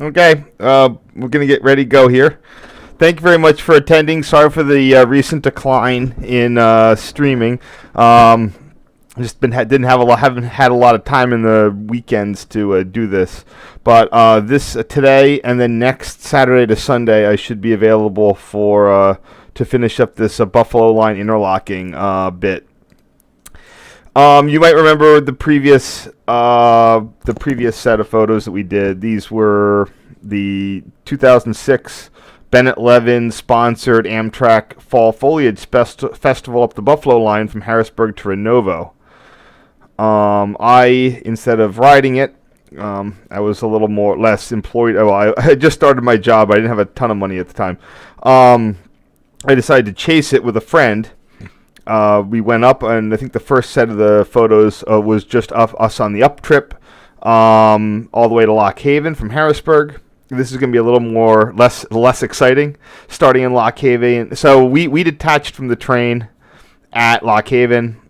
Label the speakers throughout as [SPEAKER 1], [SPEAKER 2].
[SPEAKER 1] Okay, we're going to get ready to go here. Thank you very much for attending. Sorry for the recent decline in streaming. Just didn't have a lot, haven't had a lot of time in the weekends to do this, but this today and then next Saturday to Sunday I should be available for to finish up this Buffalo line interlocking bit. You might remember the previous set of photos that we did. These were the 2006 Bennett Levin sponsored Amtrak Fall Foliage Festival up the Buffalo line from Harrisburg to Renovo. Instead of riding it, I was a little less employed. Oh, I had just started my job. I didn't have a ton of money at the time. I decided to chase it with a friend. We went up, and I think the first set of the photos was just us on the up trip, all the way to Lock Haven from Harrisburg. This is going to be a little less exciting, starting in Lock Haven. So we detached from the train at Lock Haven.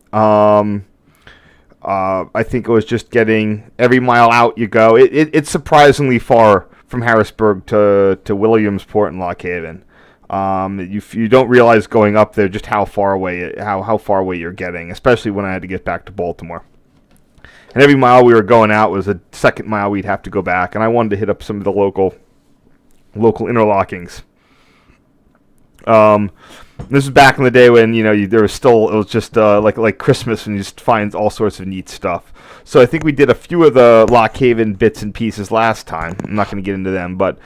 [SPEAKER 1] I think it was just getting every mile out you go. It's surprisingly far from Harrisburg to Williamsport and Lock Haven. You don't realize going up there just how far away you're getting, especially when I had to get back to Baltimore. And every mile we were going out was a second mile we'd have to go back, and I wanted to hit up some of the local interlockings. This is back in the day when it was just like Christmas, and you just find all sorts of neat stuff. So I think we did a few of the Lock Haven bits and pieces last time. I'm not going to get into them, but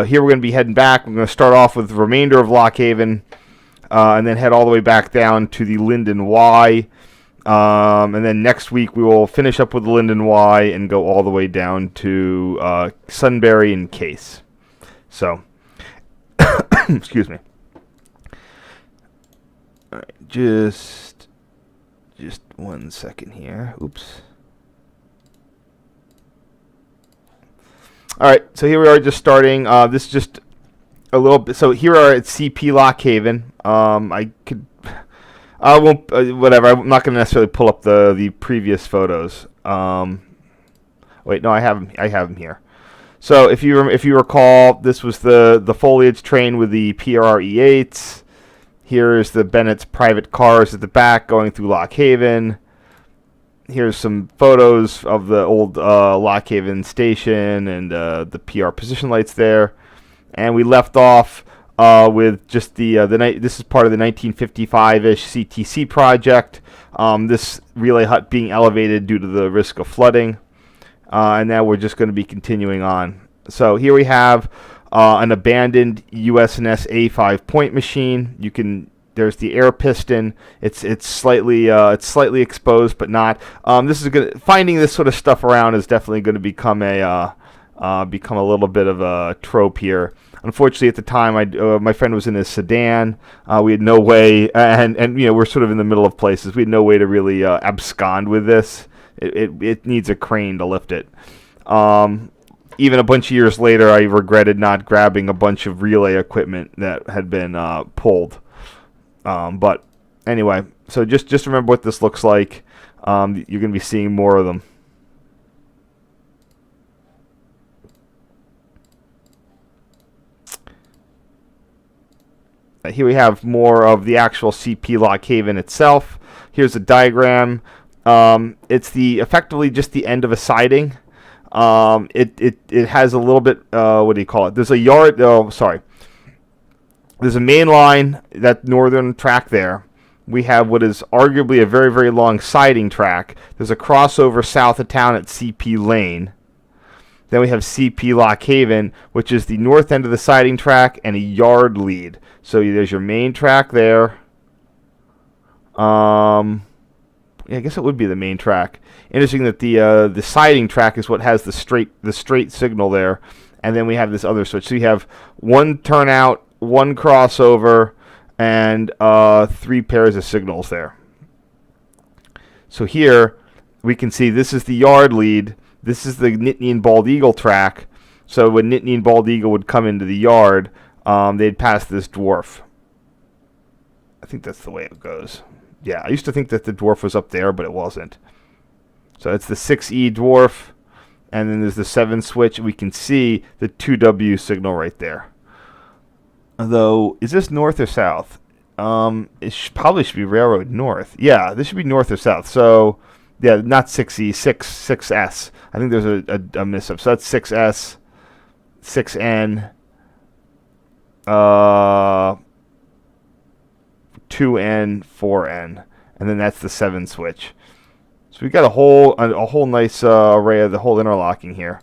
[SPEAKER 1] here we're going to be heading back. We're going to start off with the remainder of Lock Haven, and then head all the way back down to the Linden Y. And then next week we will finish up with the Linden Y and go all the way down to Sunbury and Case. So, excuse me. All right, just 1 second here. Oops. All right, so here we are, just starting. This is just a little bit. So here we are at CP Lock Haven. I won't. Whatever. I'm not going to necessarily pull up the previous photos. Wait, no, I have them here. So if you recall, this was the foliage train with the PRE8s. Here's the Bennett's private cars at the back going through Lock Haven. Here's some photos of the old Lock Haven station and the PR position lights there. And we left off with just the night. This is part of the 1955-ish CTC project. This relay hut being elevated due to the risk of flooding. And now we're just going to be continuing on. So here we have an abandoned USNS A5 point machine. There's the air piston. It's slightly exposed, but not. Finding this sort of stuff around is definitely going to become a little bit of a trope here. Unfortunately, at the time, my friend was in his sedan. We had no way, and we're sort of in the middle of places. We had no way to really abscond with this. It needs a crane to lift it. Even a bunch of years later, I regretted not grabbing a bunch of relay equipment that had been pulled. But anyway, so just remember what this looks like. You're going to be seeing more of them. Here we have more of the actual CP Lock Haven itself. Here's a diagram. It's effectively just the end of a siding. It has a little bit, what do you call it? There's a yard, There's a main line, that northern track there. We have what is arguably a very, very long siding track. There's a crossover south of town at CP Lane. Then we have CP Lock Haven, which is the north end of the siding track and a yard lead. So there's your main track there. I guess it would be the main track. Interesting that the siding track is what has the straight signal there, and then we have this other switch. So you have one turnout, one crossover, and 3 pairs of signals there. So here we can see this is the yard lead. This is the Nittany and Bald Eagle track. So when Nittany and Bald Eagle would come into the yard, they'd pass this dwarf. I think that's the way it goes. Yeah, I used to think that the dwarf was up there, but it wasn't. So it's the 6E dwarf. And then there's the 7 switch. We can see the 2W signal right there. Although, is this north or south? Probably should be railroad north. Yeah, this should be north or south. So, yeah, not 6E, 6S. I think there's a miss-up. So that's 6S, 6N, 2N, 4N. And then that's the 7 switch. So we got a whole nice array of the whole interlocking here.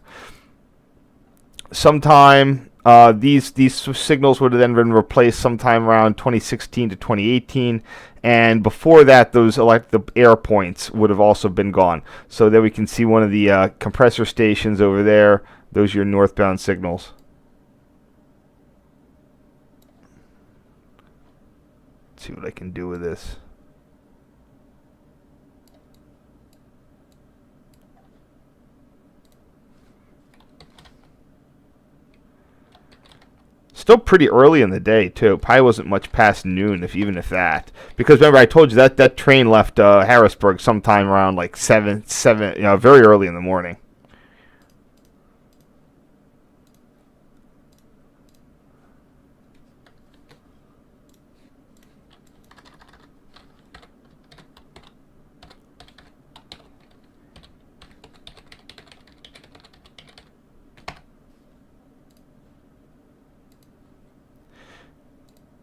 [SPEAKER 1] Sometime these signals would have then been replaced sometime around 2016 to 2018, and before that, the air points would have also been gone. So there we can see one of the compressor stations over there. Those are your northbound signals. Let's see what I can do with this. Still pretty early in the day, too. Probably wasn't much past noon, even if that. Because remember, I told you that train left Harrisburg sometime around like 7, very early in the morning.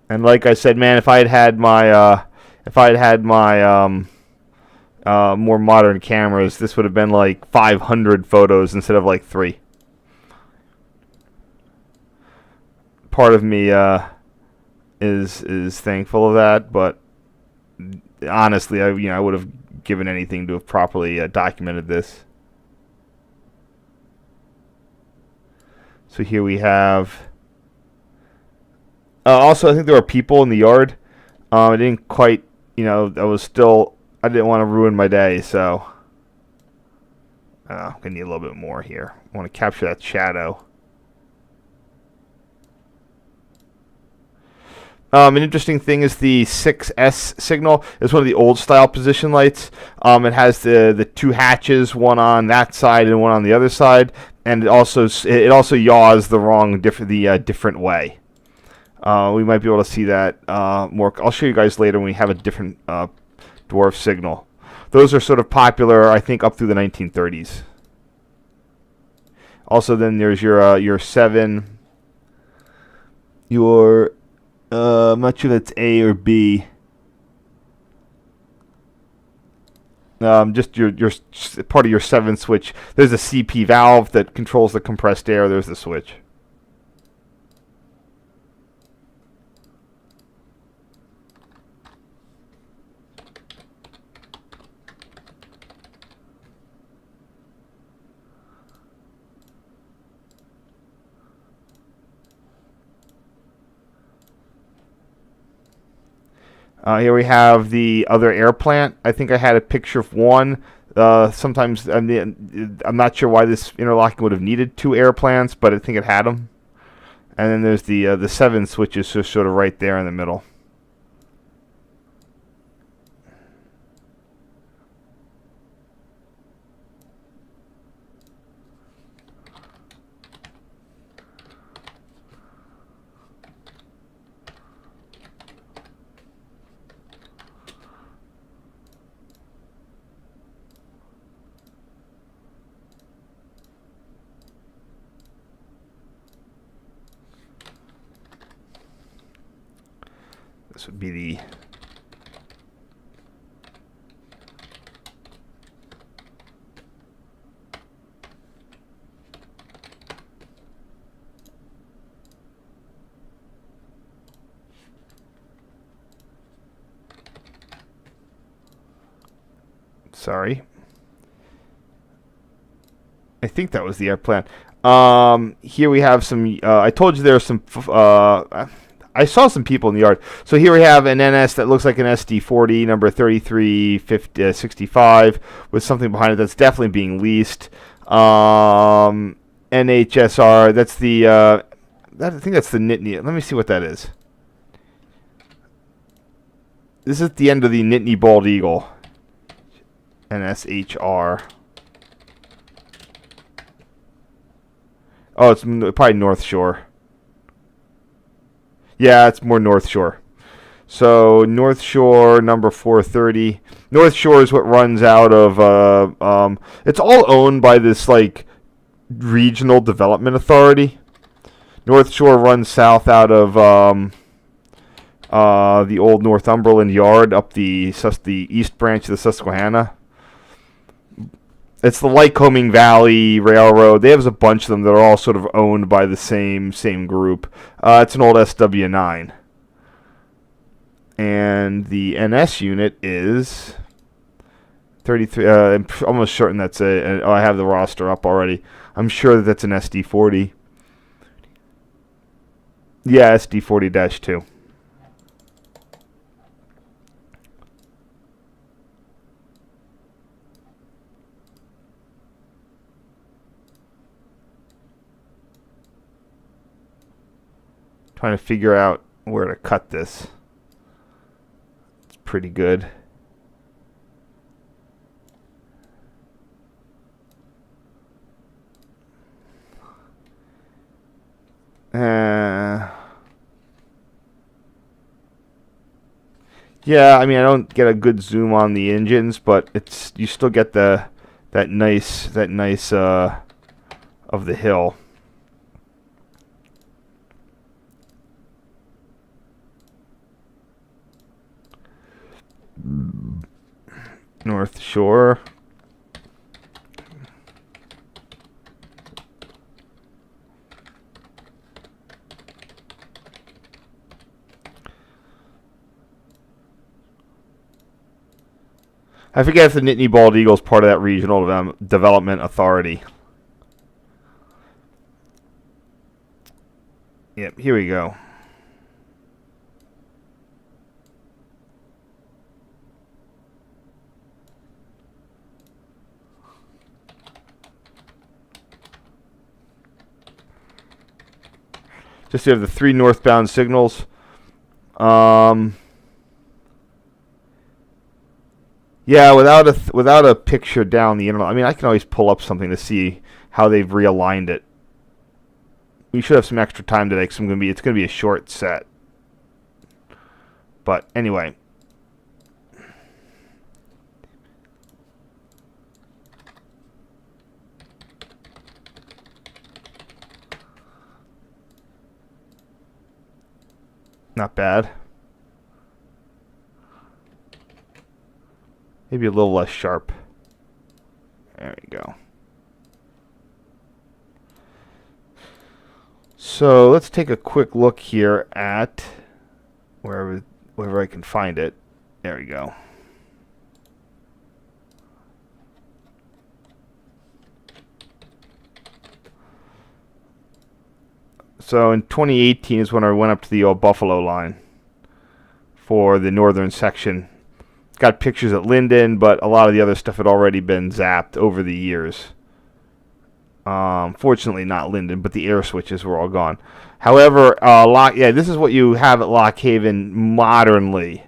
[SPEAKER 1] And like I said, man, if I had had my more modern cameras, this would have been like 500 photos instead of like 3. Part of me is thankful of that, but honestly, I would have given anything to have properly documented this. So here we have. Also, I think there were people in the yard. I didn't quite, I didn't want to ruin my day, so I'm going to need a little bit more here. I want to capture that shadow. An interesting thing is the 6S signal. It's one of the old style position lights. It has the 2 hatches, one on that side and one on the other side, and it also yaws the different way. We might be able to see that more. I'll show you guys later when we have a different dwarf signal. Those are sort of popular, I think, up through the 1930s. Also, then there's your 7. I'm not sure if that's A or B. Just your part of your 7 switch. There's a CP valve that controls the compressed air. There's the switch. Here we have the other air plant. I think I had a picture of one. Sometimes I'm not sure why this interlocking would have needed 2 air plants, but I think it had them. And then there's the 7 switches, so sort of right there in the middle. This would be the sorry. I think that was the air plant. Here we have some. I told you there are some. I saw some people in the yard. So here we have an NS that looks like an SD40, number 3365, with something behind it that's definitely being leased. NHSR, that's the. I think that's the Nittany. Let me see what that is. This is the end of the Nittany Bald Eagle. NSHR. Oh, it's probably North Shore. Yeah, it's more North Shore. So North Shore number 430. North Shore is what runs out of. It's all owned by this like regional development authority. North Shore runs south out of the old Northumberland Yard up the east branch of the Susquehanna. It's the Lycoming Valley Railroad. They have a bunch of them that are all sort of owned by the same group. It's an old SW9. And the NS unit is 33. I'm almost certain that's I have the roster up already. I'm sure that that's an SD40. Yeah, SD40-2. Trying to figure out where to cut this. It's pretty good. Yeah, I mean I don't get a good zoom on the engines, but you still get that nice of the hill. North Shore. I forget if the Nittany Bald Eagle is part of that regional development authority. Yep, here we go. Just you have the 3 northbound signals. Yeah, without a picture down the internet. I mean, I can always pull up something to see how they've realigned it. We should have some extra time today because it's gonna be a short set. But anyway. Not bad. Maybe a little less sharp. There we go. So let's take a quick look here at wherever I can find it. There we go. So in 2018 is when I went up to the old Buffalo line for the northern section. Got pictures at Linden, but a lot of the other stuff had already been zapped over the years. Fortunately, not Linden, but the air switches were all gone. However, this is what you have at Lock Haven modernly.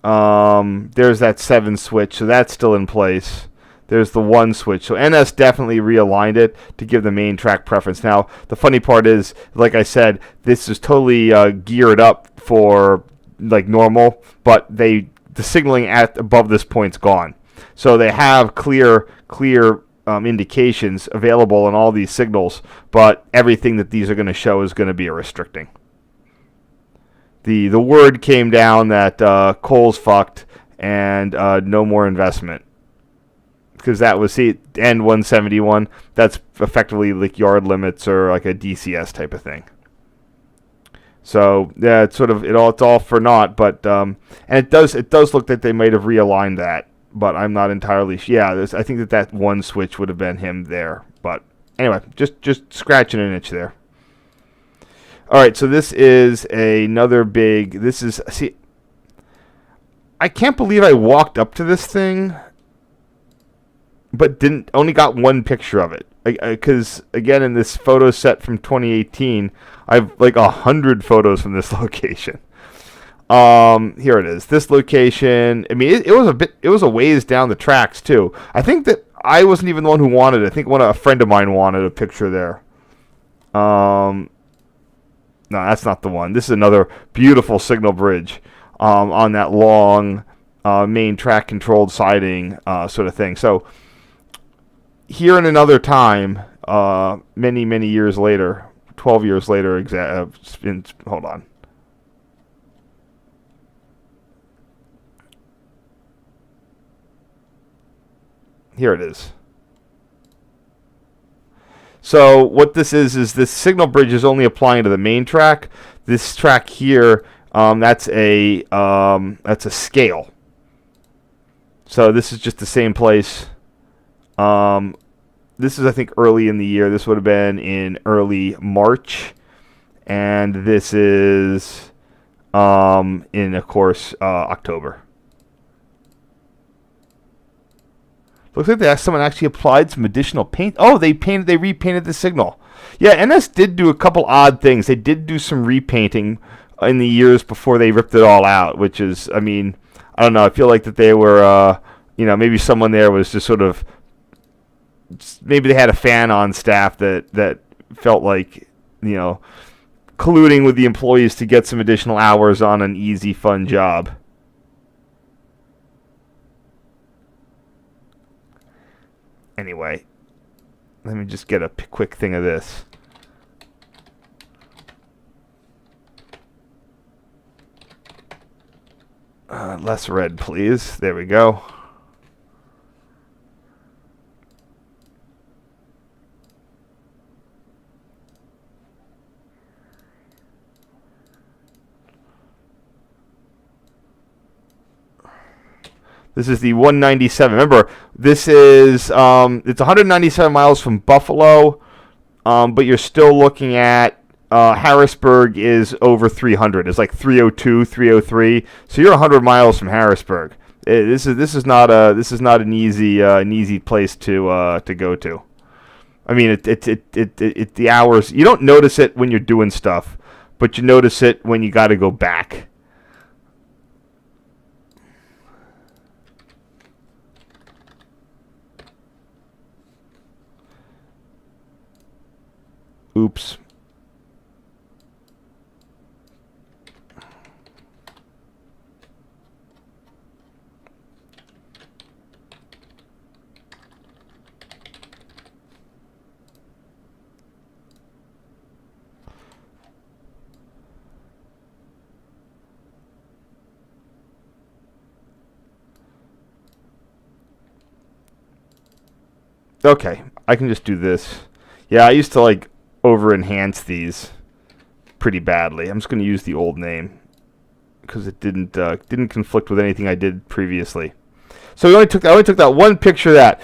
[SPEAKER 1] There's that 7 switch, so that's still in place. There's the 1 switch. So NS definitely realigned it to give the main track preference. Now, the funny part is, like I said, this is totally geared up for like normal, but the signaling above this point's gone. So they have clear indications available in all these signals, but everything that these are going to show is going to be a restricting. The word came down that coal's fucked and no more investment. Because that was, end 171, that's effectively like yard limits or like a DCS type of thing. So yeah, it's all for naught, but and it does look like they might have realigned that, but I'm not entirely sure. Yeah, I think that 1 switch would have been him there, but anyway, just scratching an itch there. All right, so this is another big. I can't believe I walked up to this thing, but only got 1 picture of it. Because again, in this photo set from 2018, I've like 100 photos from this location. Here it is. This location. I mean, it was a ways down the tracks too. I think that I wasn't even the one who wanted it. I think a friend of mine wanted a picture there. No, that's not the one. This is another beautiful signal bridge on that long main track controlled siding sort of thing. So here in another time, many, many years later, 12 years later, hold on. Here it is. So what this is this signal bridge is only applying to the main track. This track here, that's a scale. So this is just the same place. This is, I think, early in the year. This would have been in early March, and this is in, of course, October. Looks like someone actually applied some additional paint. Oh, they repainted the signal. Yeah, NS did do a couple odd things. They did do some repainting in the years before they ripped it all out, which is, I mean, I don't know. I feel like that they were, maybe someone there was just sort of, maybe they had a fan on staff that felt like, colluding with the employees to get some additional hours on an easy, fun job. Anyway, let me just get a quick thing of this. Less red, please. There we go. This is the 197. Remember, this is it's 197 miles from Buffalo, but you're still looking at Harrisburg is over 300. It's like 302, 303. So you're 100 miles from Harrisburg. This is not an easy place to go to. I mean, it the hours, you don't notice it when you're doing stuff, but you notice it when you got to go back. Oops. Okay, I can just do this. Yeah, I used to like over enhance these pretty badly. I'm just going to use the old name because it didn't conflict with anything I did previously. So I only took that one picture of that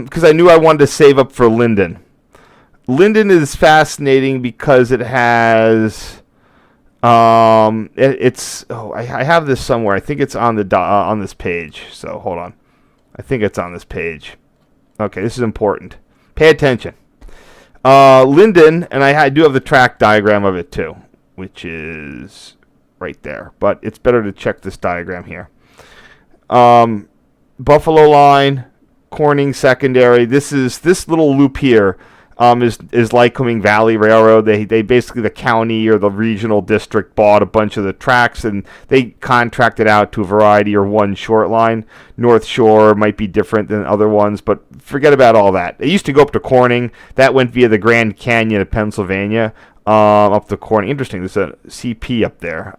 [SPEAKER 1] because I knew I wanted to save up for Linden. Linden is fascinating because it has I have this somewhere. I think it's on the on this page. So hold on. I think it's on this page. Okay, this is important. Pay attention. Linden, and I do have the track diagram of it too, which is right there. But it's better to check this diagram here. Buffalo line, Corning secondary. This little loop here is Lycoming Valley Railroad. They basically, the county or the regional district bought a bunch of the tracks and they contracted out to a variety or one short line. North Shore might be different than other ones, but forget about all that. It used to go up to Corning. That went via the Grand Canyon of Pennsylvania up to Corning. Interesting. There's a CP up there.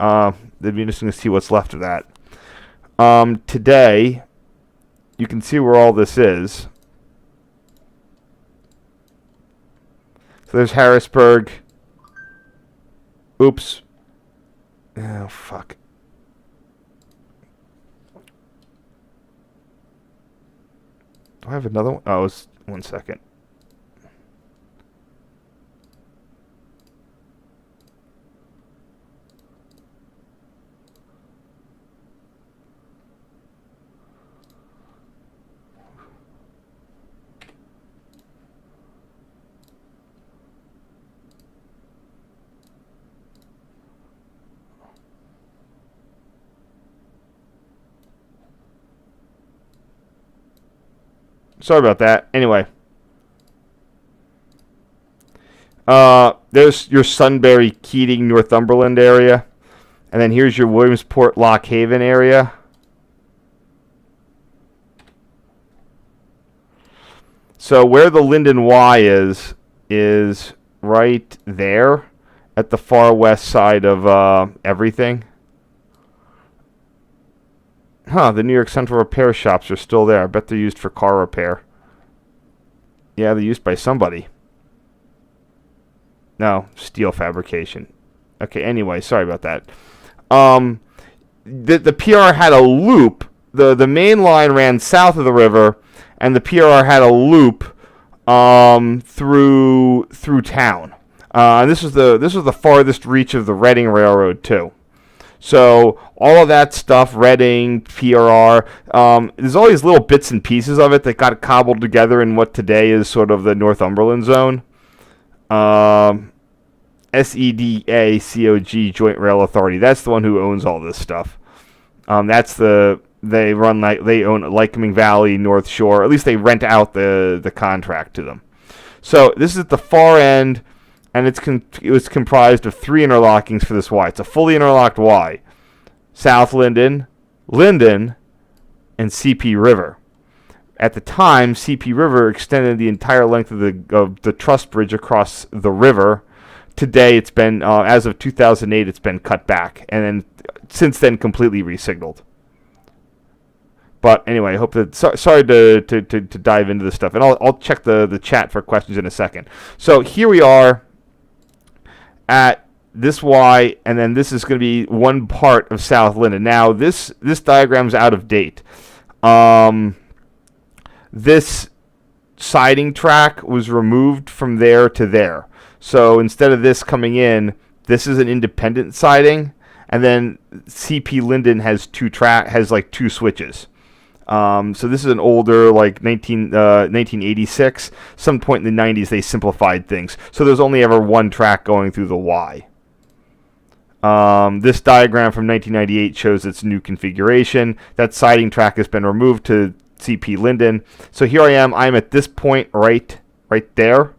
[SPEAKER 1] It'd be interesting to see what's left of that. Today, you can see where all this is. So there's Harrisburg. Oops. Oh, fuck. Do I have another one? Oh, it's 1 second. Sorry about that. Anyway. There's your Sunbury, Keating, Northumberland area. And then here's your Williamsport, Lock Haven area. So where the Linden Y is right there at the far west side of everything. Huh, the New York Central repair shops are still there. I bet they're used for car repair. Yeah, they're used by somebody. No, steel fabrication. Okay, anyway, sorry about that. The PRR had a loop. The main line ran south of the river, and the PRR had a loop through town. And this was the farthest reach of the Reading Railroad too. So all of that stuff, Reading, PRR, there's all these little bits and pieces of it that got cobbled together in what today is sort of the Northumberland zone. SEDA-COG, Joint Rail Authority. That's the one who owns all this stuff. They own Lycoming Valley, North Shore. At least they rent out the contract to them. So this is at the far end, and it was comprised of 3 interlockings for this Y. It's a fully interlocked Y. South Linden, Linden, and CP River. At the time, CP River extended the entire length of the truss bridge across the river. Today, it's been, as of 2008, it's been cut back, and then since then completely resignaled. But anyway, I hope that. Sorry to dive into this stuff, and I'll check the chat for questions in a second. So here we are at this Y, and then this is going to be one part of South Linden. Now this diagram's out of date. This siding track was removed from there to there. So instead of this coming in, this is an independent siding, and then CP Linden has two switches. So this is an older, like 1986. Some point in the 90s, they simplified things. So there's only ever one track going through the Y. This diagram from 1998 shows its new configuration. That siding track has been removed to CP Linden. So here I am. I'm at this point right there.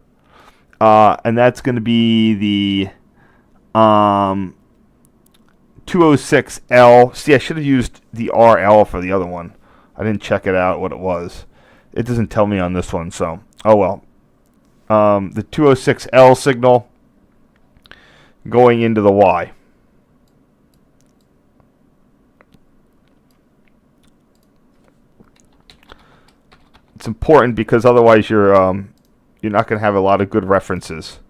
[SPEAKER 1] And that's going to be the 206L. See, I should have used the RL for the other one. I didn't check it out what it was. It doesn't tell me on this one, so oh well. The 206L signal going into the Y. It's important because otherwise you're not going to have a lot of good references.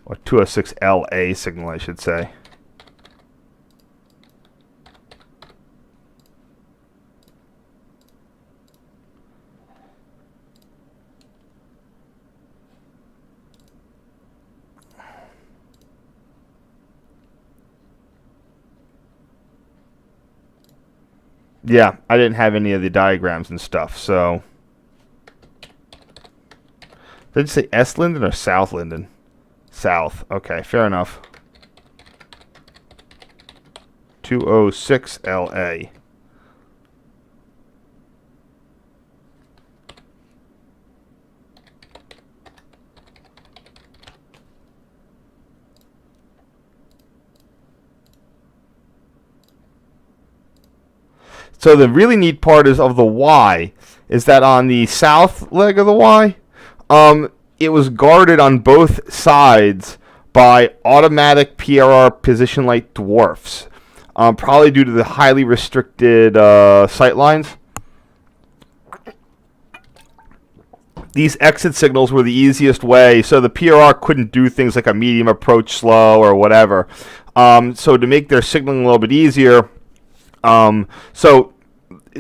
[SPEAKER 1] Or 206LA signal, I should say. Yeah, I didn't have any of the diagrams and stuff, so. Did it say S Linden or South Linden? South. Okay, fair enough. 206LA. So the really neat part of the Y is that on the south leg of the Y, it was guarded on both sides by automatic PRR position light dwarfs, probably due to the highly restricted sight lines. These exit signals were the easiest way, so the PRR couldn't do things like a medium approach slow or whatever. So to make their signaling a little bit easier, so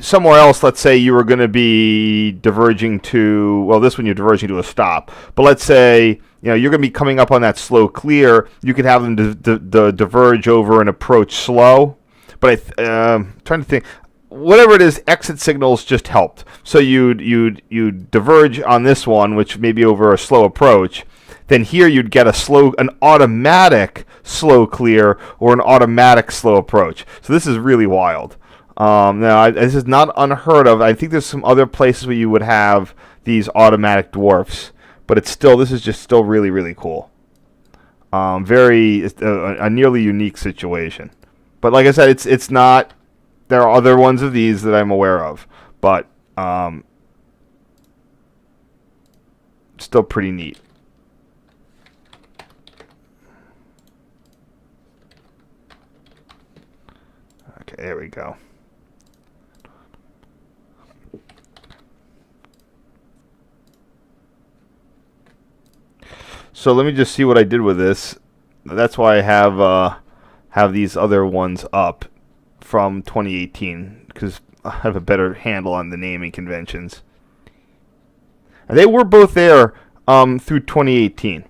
[SPEAKER 1] somewhere else, let's say you were going to be diverging to, well, this one you're diverging to a stop. But let's say, you're going to be coming up on that slow clear. You could have them diverge over and approach slow. But I'm trying to think. Whatever it is, exit signals just helped. So you'd diverge on this one, which may be over a slow approach. Then here you'd get an automatic slow clear or an automatic slow approach. So this is really wild. Now, this is not unheard of. I think there's some other places where you would have these automatic dwarfs, but this is just still really, really cool. A nearly unique situation. But like I said, it's not. There are other ones of these that I'm aware of, but still pretty neat. Okay, there we go. So let me just see what I did with this. That's why I have these other ones up from 2018, because I have a better handle on the naming conventions. And they were both there through 2018.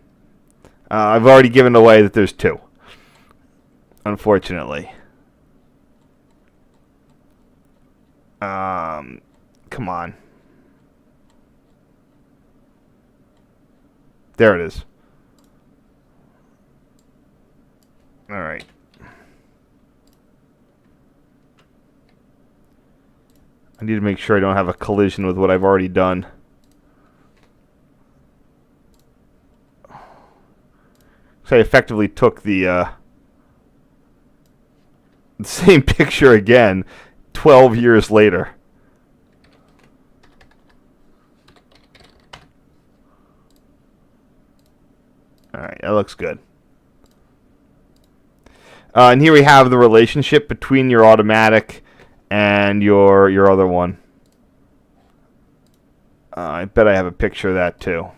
[SPEAKER 1] I've already given away that there's two, unfortunately. Come on. There it is. All right. I need to make sure I don't have a collision with what I've already done. So I effectively took the same picture again 12 years later. All right, that looks good. And here we have the relationship between your automatic and your other one. I bet I have a picture of that too.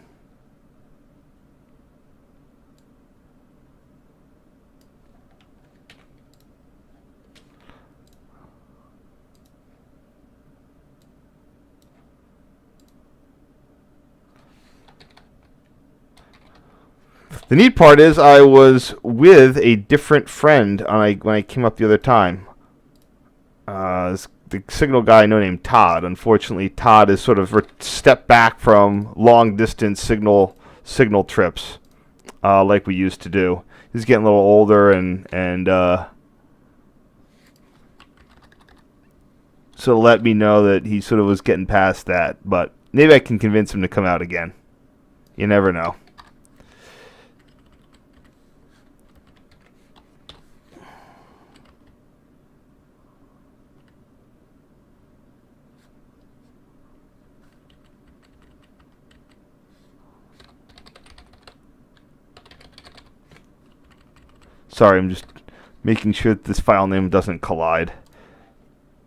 [SPEAKER 1] The neat part is I was with a different friend when I came up the other time. The signal guy, no name Todd. Unfortunately, Todd has sort of stepped back from long distance signal trips like we used to do. He's getting a little older and so let me know that he sort of was getting past that. But maybe I can convince him to come out again. You never know. Sorry, I'm just making sure that this file name doesn't collide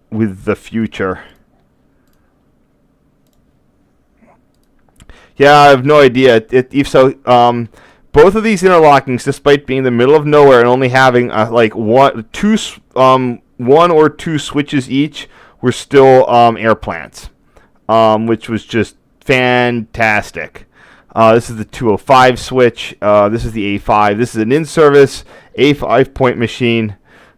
[SPEAKER 1] with the future. Yeah, I have no idea. Both of these interlockings, despite being in the middle of nowhere and only having like one or two switches each, were still air plants, which was just fantastic. This is the 205 switch. This is the A5. This is an in-service A5 point machine.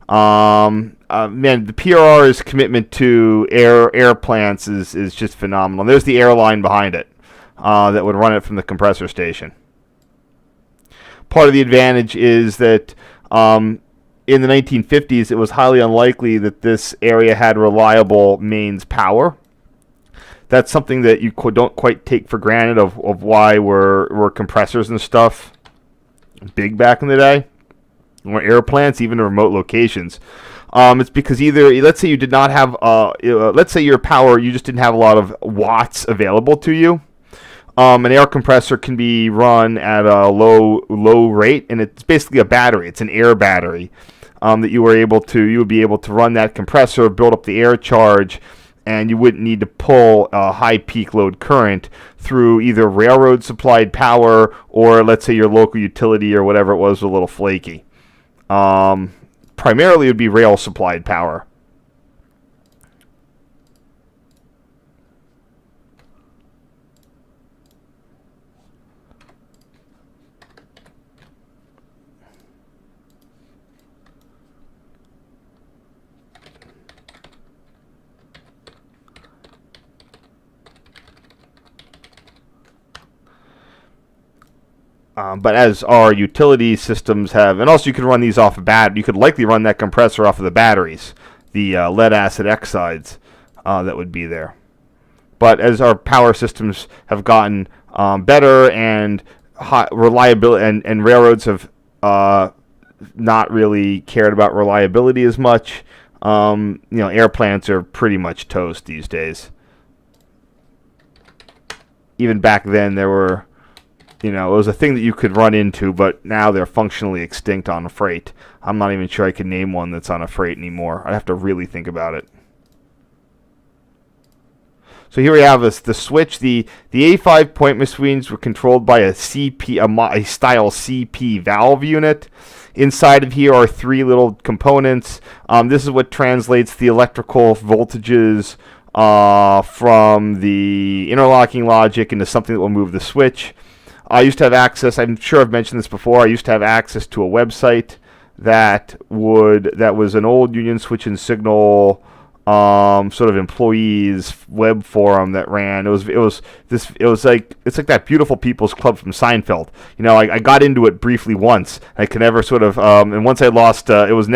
[SPEAKER 1] Man, the PRR's commitment to air plants is just phenomenal. There's the air line behind it that would run it from the compressor station. Part of the advantage is that in the 1950s, it was highly unlikely that this area had reliable mains power. That's something that you don't quite take for granted of why were compressors and stuff big back in the day, or air plants, even in remote locations. It's because either, let's say you did not have, let's say your power, you just didn't have a lot of watts available to you. An air compressor can be run at a low rate, and it's basically a battery. It's an air battery that you would be able to run that compressor, build up the air charge, and you wouldn't need to pull a high peak load current through either railroad supplied power or, let's say, your local utility or whatever it was a little flaky. Primarily, it would be rail supplied power. But as our utility systems have, and also you can run these off of you could likely run that compressor off of the batteries the lead acid oxides that would be there. But as our power systems have gotten better and reliability, and railroads have not really cared about reliability as much, air plants are pretty much toast these days. Even back then, there were, it was a thing that you could run into, but now they're functionally extinct on a freight. I'm not even sure I can name one that's on a freight anymore. I'd have to really think about it. So here we have the switch. The A5 point machines were controlled by a style CP valve unit. Inside of here are three little components. This is what translates the electrical voltages from the interlocking logic into something that will move the switch. I used to have access, I'm sure I've mentioned this before, I used to have access to a website that was an old Union Switch and Signal sort of employees web forum that ran. It's like that Beautiful People's Club from Seinfeld. I got into it briefly once. I could never sort of and once I lost. It was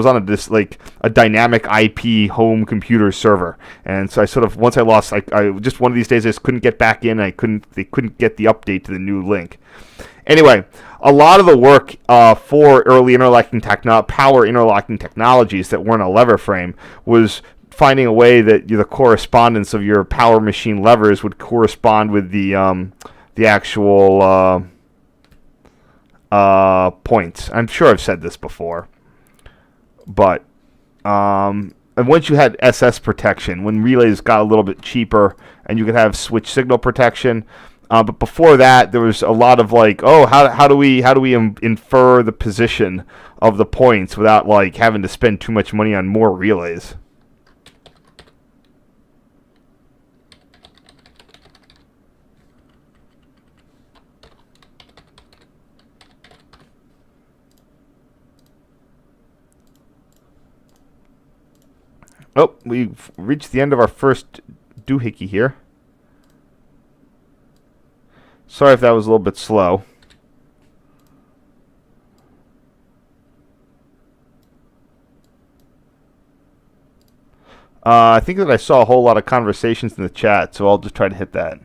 [SPEAKER 1] on a dynamic IP home computer server, and so I sort of once I lost. I just one of these days I just couldn't get back in. They couldn't get the update to the new link. Anyway, a lot of the work for early power interlocking technologies that weren't a lever frame was finding a way that the correspondence of your power machine levers would correspond with the actual points. I'm sure I've said this before, but and once you had SS protection, when relays got a little bit cheaper, and you could have switch signal protection. But before that, there was a lot of how do we infer the position of the points without having to spend too much money on more relays. Oh, we've reached the end of our first doohickey here. Sorry if that was a little bit slow. I think that I saw a whole lot of conversations in the chat, so I'll just try to hit that.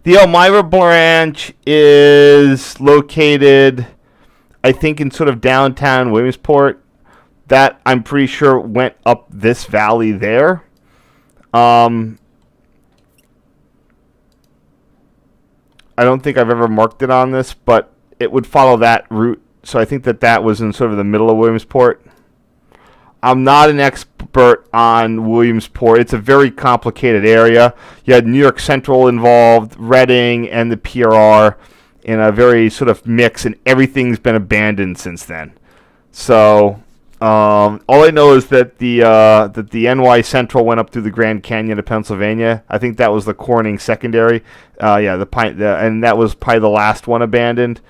[SPEAKER 1] The Elmira branch is located, I think, in sort of downtown Williamsport. That, I'm pretty sure, went up this valley there. I don't think I've ever marked it on this, but it would follow that route. So I think that was in sort of the middle of Williamsport. I'm not an expert on Williamsport. It's a very complicated area. You had New York Central involved, Reading, and the PRR in a very sort of mix, and everything's been abandoned since then. So all I know is that the NY Central went up through the Grand Canyon of Pennsylvania. I think that was the Corning secondary. And that was probably the last one abandoned.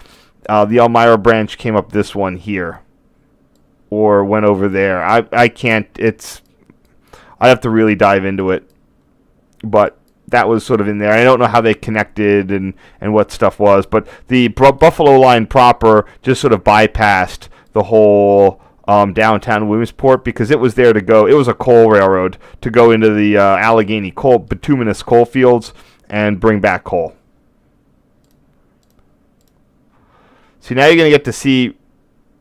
[SPEAKER 1] The Elmira branch came up this one here, or went over there. I can't. I have to really dive into it, but that was sort of in there. I don't know how they connected and what stuff was, but the Buffalo line proper just sort of bypassed the whole downtown Williamsport because it was there to go. It was a coal railroad to go into the Allegheny bituminous coal fields and bring back coal. So now you're going to get to see.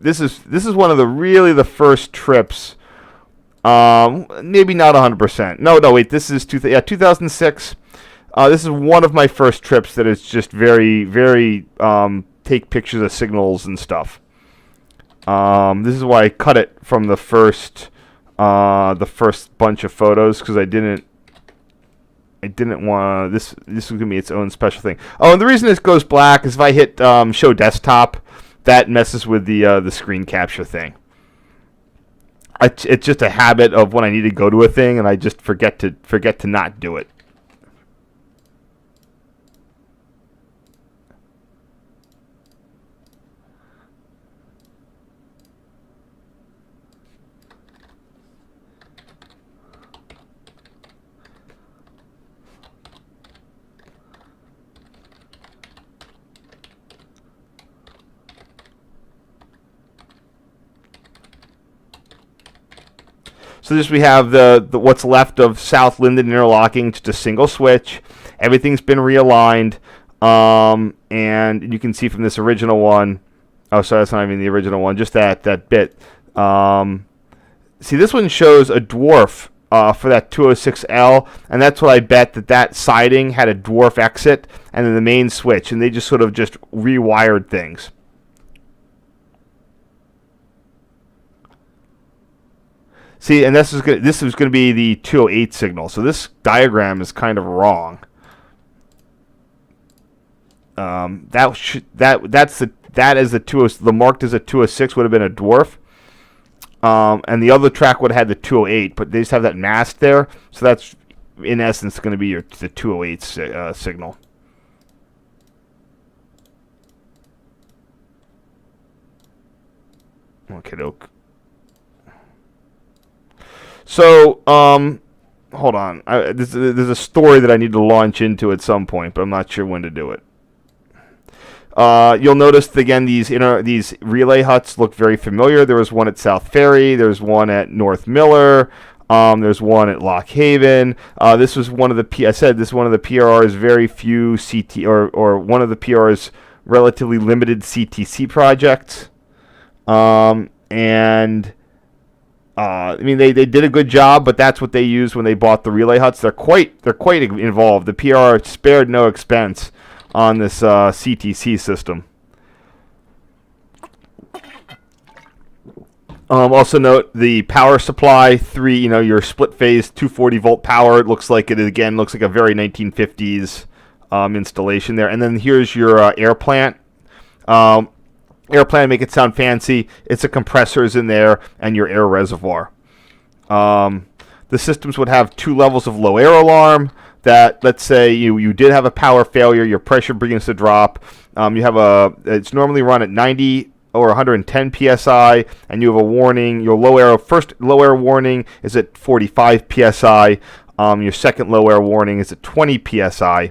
[SPEAKER 1] This is one of the first trips. Maybe not 100%. No, wait. This is 2006. This is one of my first trips that is just very, very take pictures of signals and stuff. This is why I cut it from the first bunch of photos because I didn't want this. This was gonna be its own special thing. Oh, and the reason this goes black is if I hit show desktop, that messes with the screen capture thing. It's just a habit of when I need to go to a thing and I just forget to not do it. So this we have the what's left of South Linden interlocking, just a single switch. Everything's been realigned, and you can see from this original one. Oh, sorry, that's not even the original one. Just that bit. See, this one shows a dwarf for that 206L, and that's what I bet that siding had a dwarf exit and then the main switch, and they just sort of just rewired things. See, and this is going to be the 208 signal. So this diagram is kind of wrong. That is the 20, the marked as a 206 would have been a dwarf. And the other track would have had the 208, but they just have that mask there. So that's, in essence, going to be the 208 signal. Okay, doke. So, hold on. There's a story that I need to launch into at some point, but I'm not sure when to do it. You'll notice, again, these relay huts look very familiar. There was one at South Ferry. There's one at North Miller. There's one at Lock Haven. This was one of the this is one of the PRR's very few CT or one of the PRR's relatively limited CTC projects. I mean, they did a good job, but that's what they used when they bought the relay huts. They're quite involved. The PR spared no expense on this CTC system. Also note the power supply, your split phase 240 volt power. It looks like a very 1950s installation there. And then here's your air plant. Air plant, make it sound fancy. It's a compressors in there and your air reservoir. The systems would have 2 levels of low air alarm. That, let's say you did have a power failure, your pressure begins to drop. It's normally run at 90 or 110 psi, and you have a warning. Your first low air warning is at 45 psi. Your second low air warning is at 20 psi.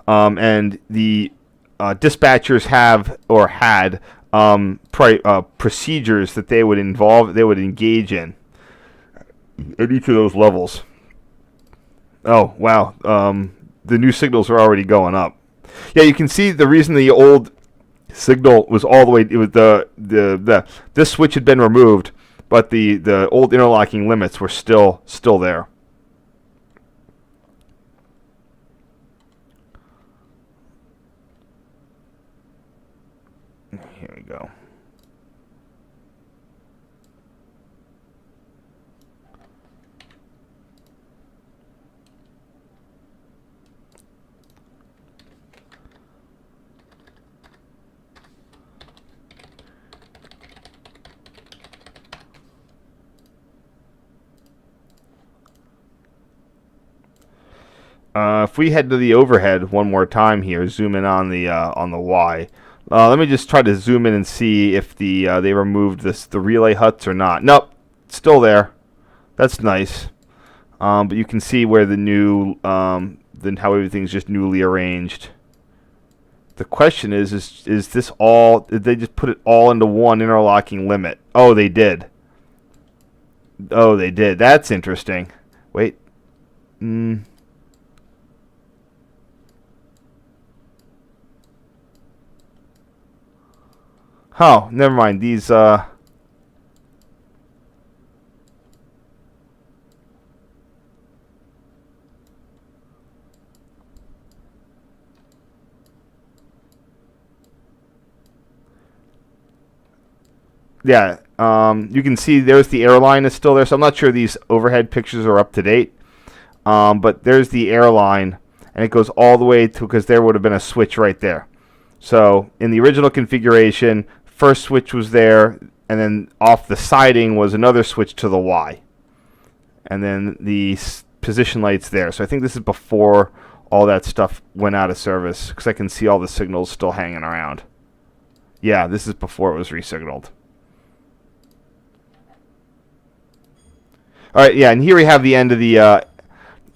[SPEAKER 1] And the dispatchers have or had procedures that they would engage in at each of those levels. Oh wow, the new signals are already going up. Yeah, you can see the reason the old signal was all the way. It was this switch had been removed, but the old interlocking limits were still there. Here we go. If we head to the overhead one more time here, zoom in on the Y. Let me just try to zoom in and see if they removed the relay huts or not. Nope, still there. That's nice. But you can see where the new how everything's just newly arranged. The question is this all? Did they just put it all into one interlocking limit? Oh, they did. Oh, they did. That's interesting. Wait. Oh, never mind. These, yeah, you can see there's the airline is still there, so I'm not sure these overhead pictures are up to date. But there's the airline, and it goes all the way to, because there would have been a switch right there. So in the original configuration, first switch was there, and then off the siding was another switch to the Y. And then the position lights there. So I think this is before all that stuff went out of service, because I can see all the signals still hanging around. Yeah, this is before it was resignaled. All right, yeah, and here we have the end of the,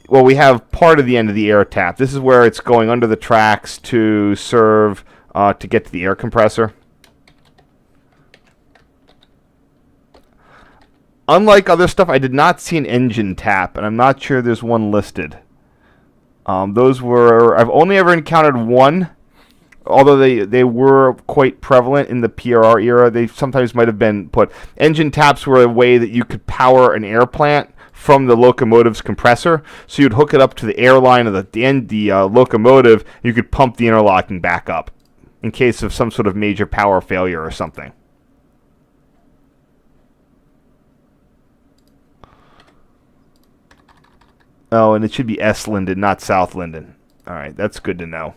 [SPEAKER 1] we have part of the end of the air tap. This is where it's going under the tracks to serve, to get to the air compressor. unlike other stuff, I did not see an engine tap, and I'm not sure there's one listed. Those were, I've only ever encountered one, although they were quite prevalent in the PRR era. They sometimes might have been put. Engine taps were a way that you could power an air plant from the locomotive's compressor. So you'd hook it up to the air line of the locomotive. You could pump the interlocking back up in case of some sort of major power failure or something. Oh, and it should be S. Linden, not South Linden. All right, that's good to know.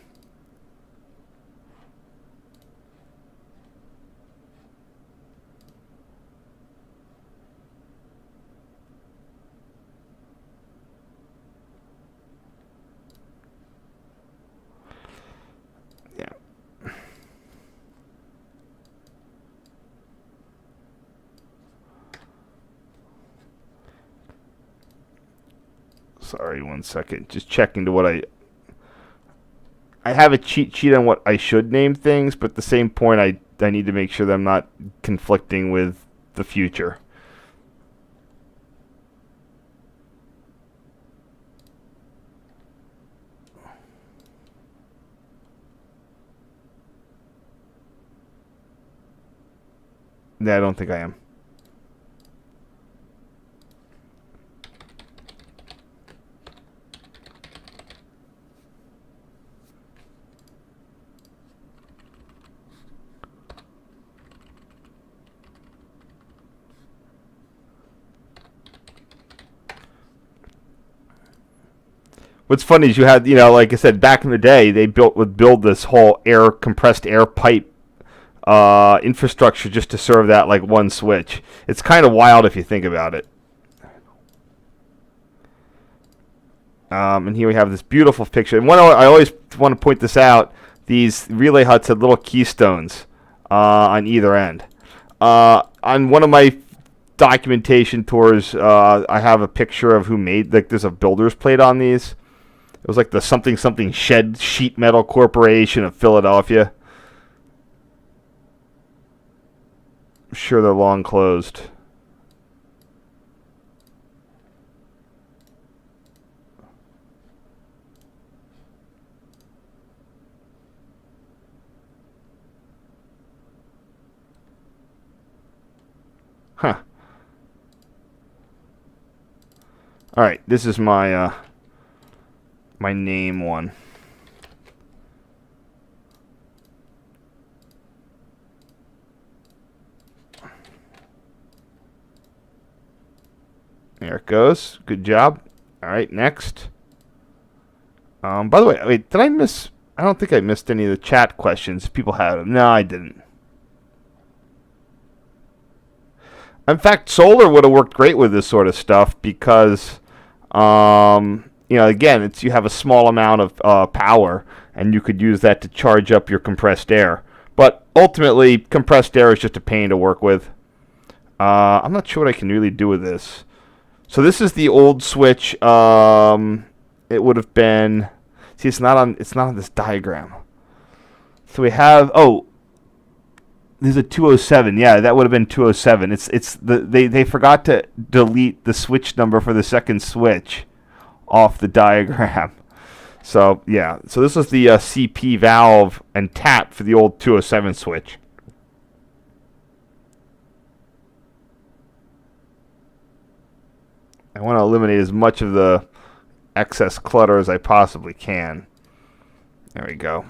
[SPEAKER 1] Yeah. Sorry, one second. Just checking to what I have a cheat sheet on what I should name things, but at the same point, I need to make sure that I'm not conflicting with the future. No, I don't think I am. What's funny is you had, like I said, back in the day, they would build this whole compressed air pipe infrastructure just to serve that like one switch. It's kind of wild if you think about it. And here we have this beautiful picture. And I always want to point this out. These relay huts had little keystones on either end. On one of my documentation tours, I have a picture of who made, like, there's a builder's plate on these. It was like the something Shed Sheet Metal Corporation of Philadelphia. I'm sure they're long closed. Huh. All right, this is my my name one. There it goes. Good job. All right, next. By the way, wait, did I miss? I don't think I missed any of the chat questions. People had them. No, I didn't. In fact, solar would have worked great with this sort of stuff because, again, you have a small amount of power, and you could use that to charge up your compressed air. But ultimately, compressed air is just a pain to work with. I'm not sure what I can really do with this. So this is the old switch. It would have been. See, it's not on this diagram. So we have. Oh, there's a 207. Yeah, that would have been 207. They forgot to delete the switch number for the second switch off the diagram. So yeah. So this was the CP valve and tap for the old 207 switch. I want to eliminate as much of the excess clutter as I possibly can. There we go.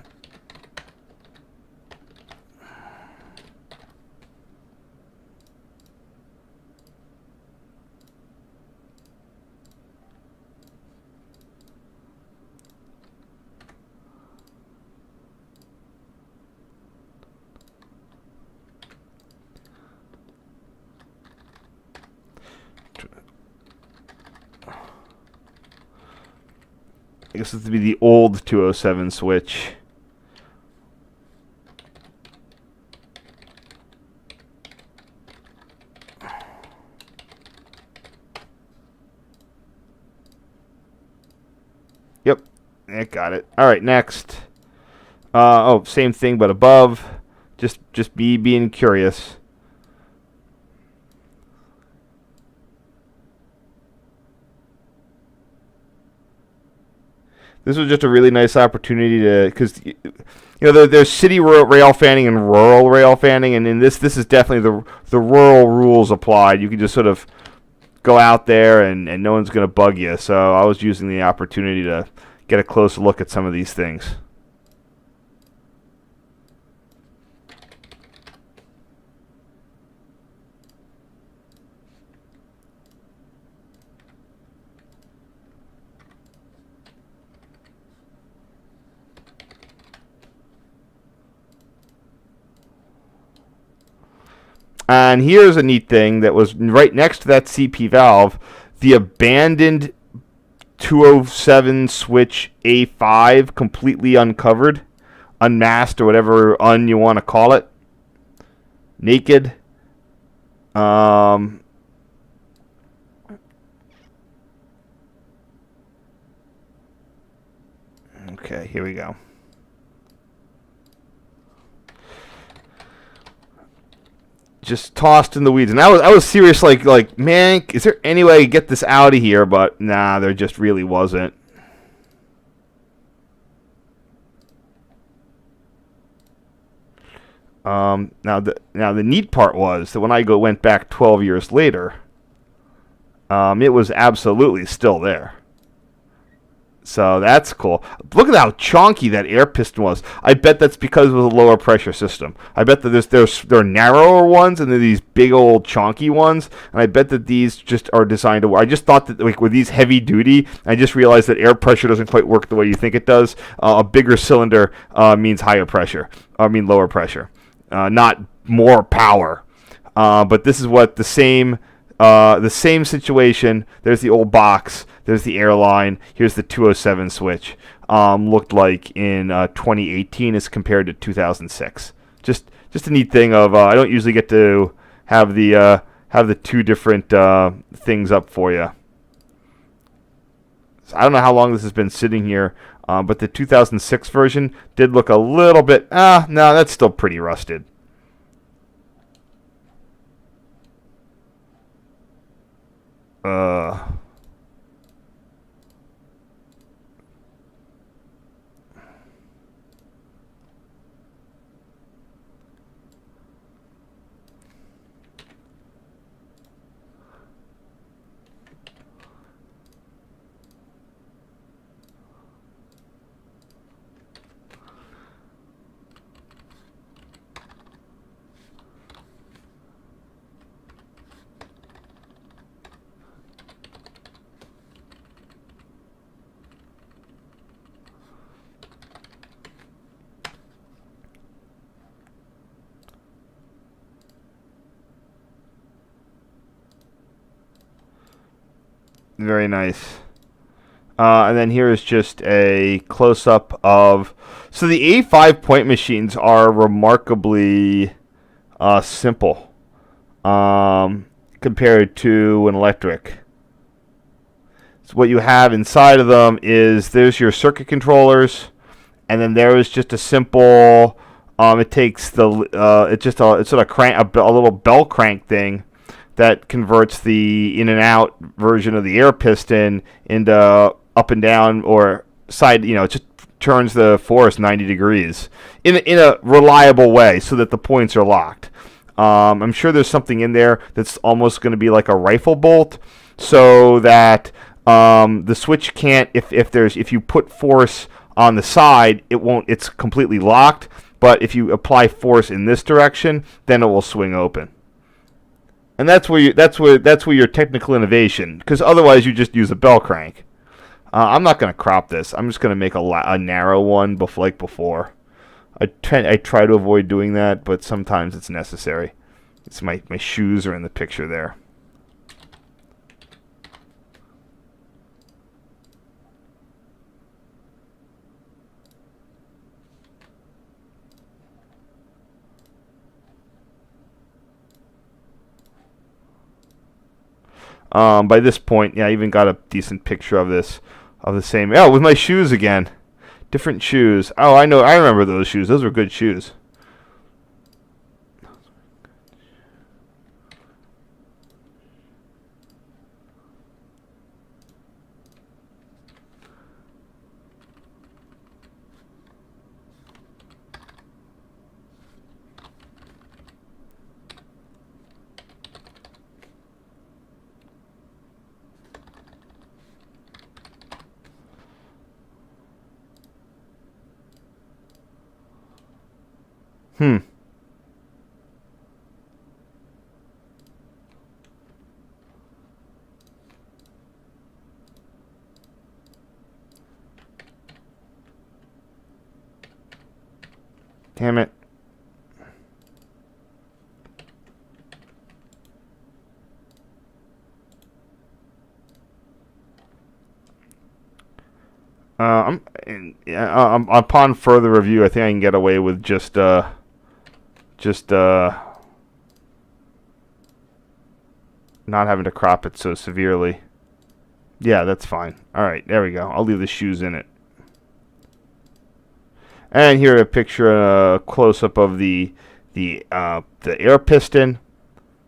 [SPEAKER 1] I guess this would be the old 207 switch. Yep, I got it. All right, next. Same thing but above. Just being curious. This was just a really nice opportunity to, because there's city rail fanning and rural rail fanning, and in this is definitely the rural rules applied. You can just sort of go out there and no one's going to bug you. So I was using the opportunity to get a closer look at some of these things. And here's a neat thing that was right next to that CP valve, the abandoned 207 switch A5, completely uncovered, unmasked, or whatever you want to call it, naked. Okay, here we go. Just tossed in the weeds, and I was serious, like man, is there any way to get this out of here? But nah, there just really wasn't. Now the neat part was that when I went back 12 years later, it was absolutely still there. So that's cool. Look at how chonky that air piston was. I bet that's because it was a lower pressure system. I bet that there are narrower ones and there are these big old chonky ones, and I bet that these just are designed to work. I just thought that with these heavy duty, I just realized that air pressure doesn't quite work the way you think it does. A bigger cylinder means higher pressure. I mean lower pressure, not more power. But this is what the same situation. There's the old box. There's the airline. Here's the 207 switch. Looked like in 2018 as compared to 2006. Just a neat thing of I don't usually get to have the two different things up for you. So I don't know how long this has been sitting here, but the 2006 version did look a little bit. No, that's still pretty rusted. Very nice. And then here is just a close-up of... So the A5 point machines are remarkably simple compared to an electric. So what you have inside of them is there's your circuit controllers, and then there is just a simple... it takes the... it's sort of a little bell crank thing that converts the in and out version of the air piston into up and down or side, it just turns the force 90 degrees in a reliable way so that the points are locked. I'm sure there's something in there that's almost going to be like a rifle bolt so that the switch can't, if you put force on the side, it's completely locked, but if you apply force in this direction, then it will swing open. And that's where your technical innovation, because otherwise you just use a bell crank. I'm not going to crop this. I'm just going to make a narrow one like before. I try to avoid doing that, but sometimes it's necessary. It's my shoes are in the picture there. By this point, yeah, I even got a decent picture of this, of the same. Oh, with my shoes again, different shoes. Oh, I know, I remember those shoes. Those were good shoes. Hmm. Damn it. Upon further review, I think I can get away with just not having to crop it so severely. Yeah, that's fine. All right, there we go. I'll leave the shoes in it. And here a picture, a close-up of the air piston.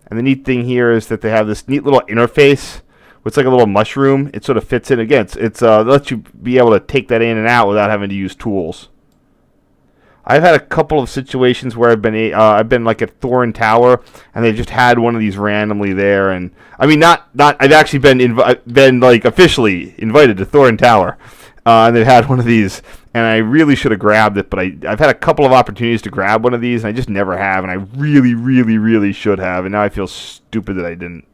[SPEAKER 1] And the neat thing here is that they have this neat little interface. It's like a little mushroom. It sort of fits in. Again, it lets you be able to take that in and out without having to use tools. I've had a couple of situations where I've been like at Thorin Tower, and they just had one of these randomly there. And I mean, not I've actually been like officially invited to Thorin Tower, and they've had one of these, and I really should have grabbed it, but I've had a couple of opportunities to grab one of these, and I just never have, and I really, really, really should have, and now I feel stupid that I didn't.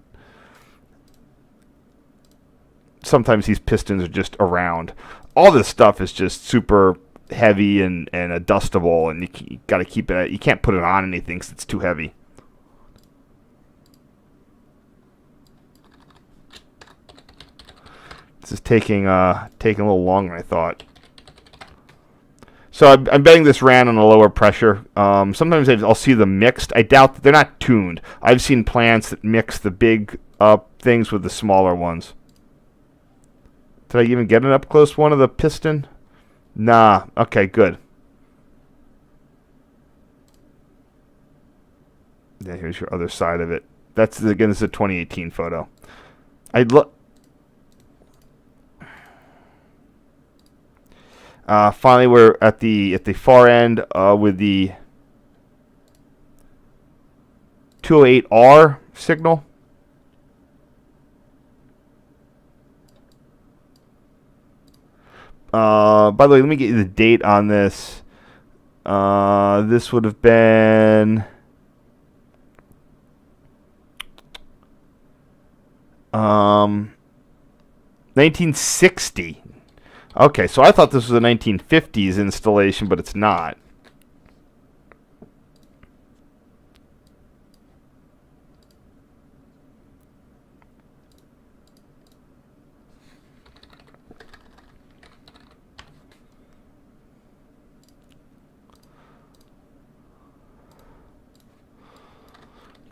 [SPEAKER 1] Sometimes these pistons are just around. All this stuff is just super heavy and adjustable, and you got to keep it. You can't put it on anything because it's too heavy. This is taking a little longer than I thought. So I'm betting this ran on a lower pressure. Sometimes I'll see them mixed. I doubt that they're not tuned. I've seen plants that mix the big things with the smaller ones. Did I even get an up-close one of the piston? Nah. Okay, good. Yeah, here's your other side of it. This is a 2018 photo. Finally, we're at the far end with the 208R signal. By the way, let me get you the date on this. This would have been 1960. Okay, so I thought this was a 1950s installation, but it's not.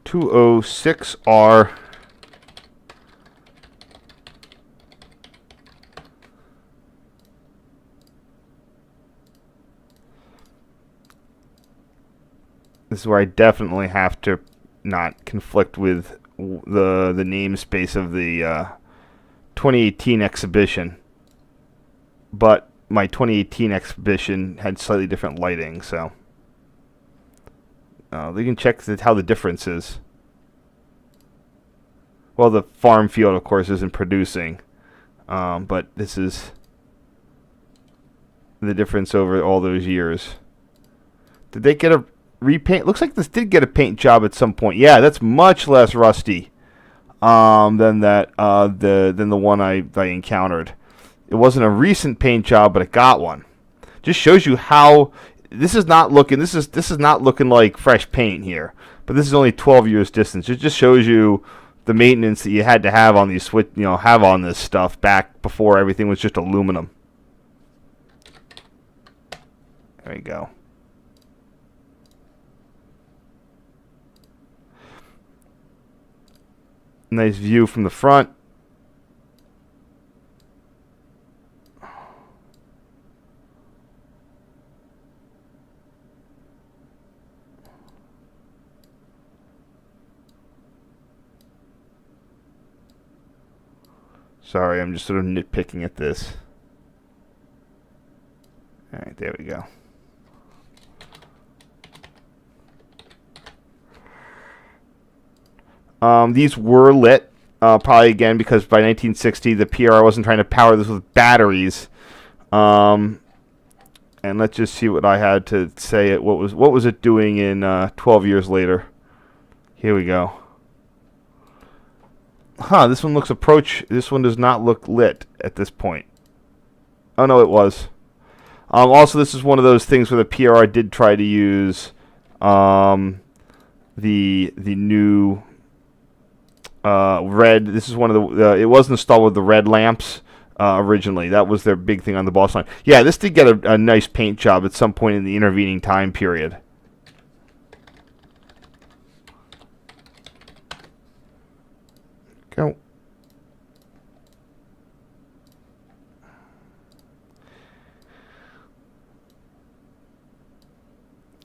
[SPEAKER 1] (206R). This is where I definitely have to not conflict with the namespace of the 2018 exhibition. But my 2018 exhibition had slightly different lighting, so you can check how the difference is. Well, the farm field, of course, isn't producing, but this is the difference over all those years. Did they get a repaint? Looks like this did get a paint job at some point. Yeah, that's much less rusty than the one I encountered. It wasn't a recent paint job, but it got one. Just shows you how this is not looking. This is not looking like fresh paint here. But this is only 12 years distance. It just shows you the maintenance that you had to have on these have on this stuff back before everything was just aluminum. There you go. Nice view from the front. Sorry, I'm just sort of nitpicking at this. All right, there we go. These were lit, probably again because by 1960 the PR wasn't trying to power this with batteries. And let's just see what I had to say. What was it doing in 12 years later? Here we go. Huh, this one looks approach. This one does not look lit at this point. Oh, no, it was. Also, this is one of those things where the PRR did try to use the new red. This is one of the. It was installed with the red lamps originally. That was their big thing on the boss line. Yeah, this did get a nice paint job at some point in the intervening time period. Go.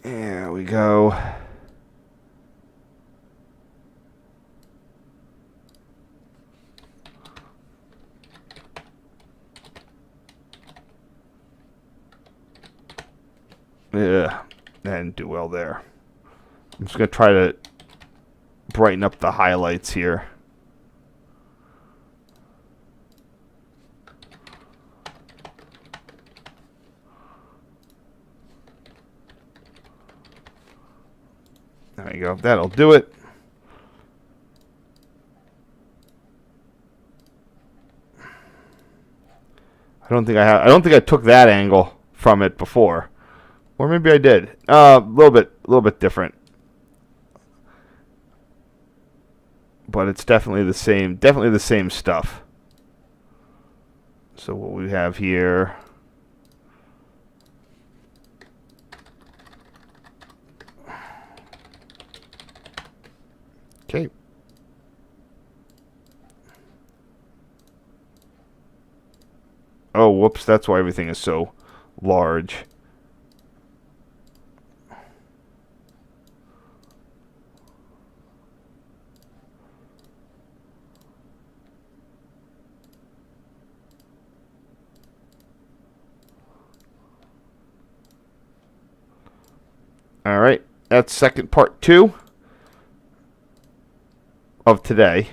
[SPEAKER 1] There we go. Yeah, that didn't do well there. I'm just going to try to brighten up the highlights here. There you go. That'll do it. I don't think I took that angle from it before. Or maybe I did. A little bit different. But it's definitely the same stuff. So what we have here. Okay. Oh, whoops, that's why everything is so large. All right, that's second part 2 of today.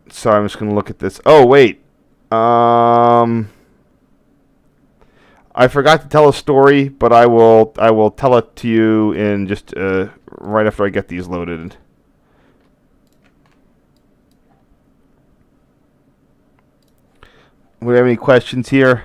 [SPEAKER 1] So I'm just going to look at this. Oh, wait. I forgot to tell a story, but I will tell it to you in just right after I get these loaded. Would you have any questions here?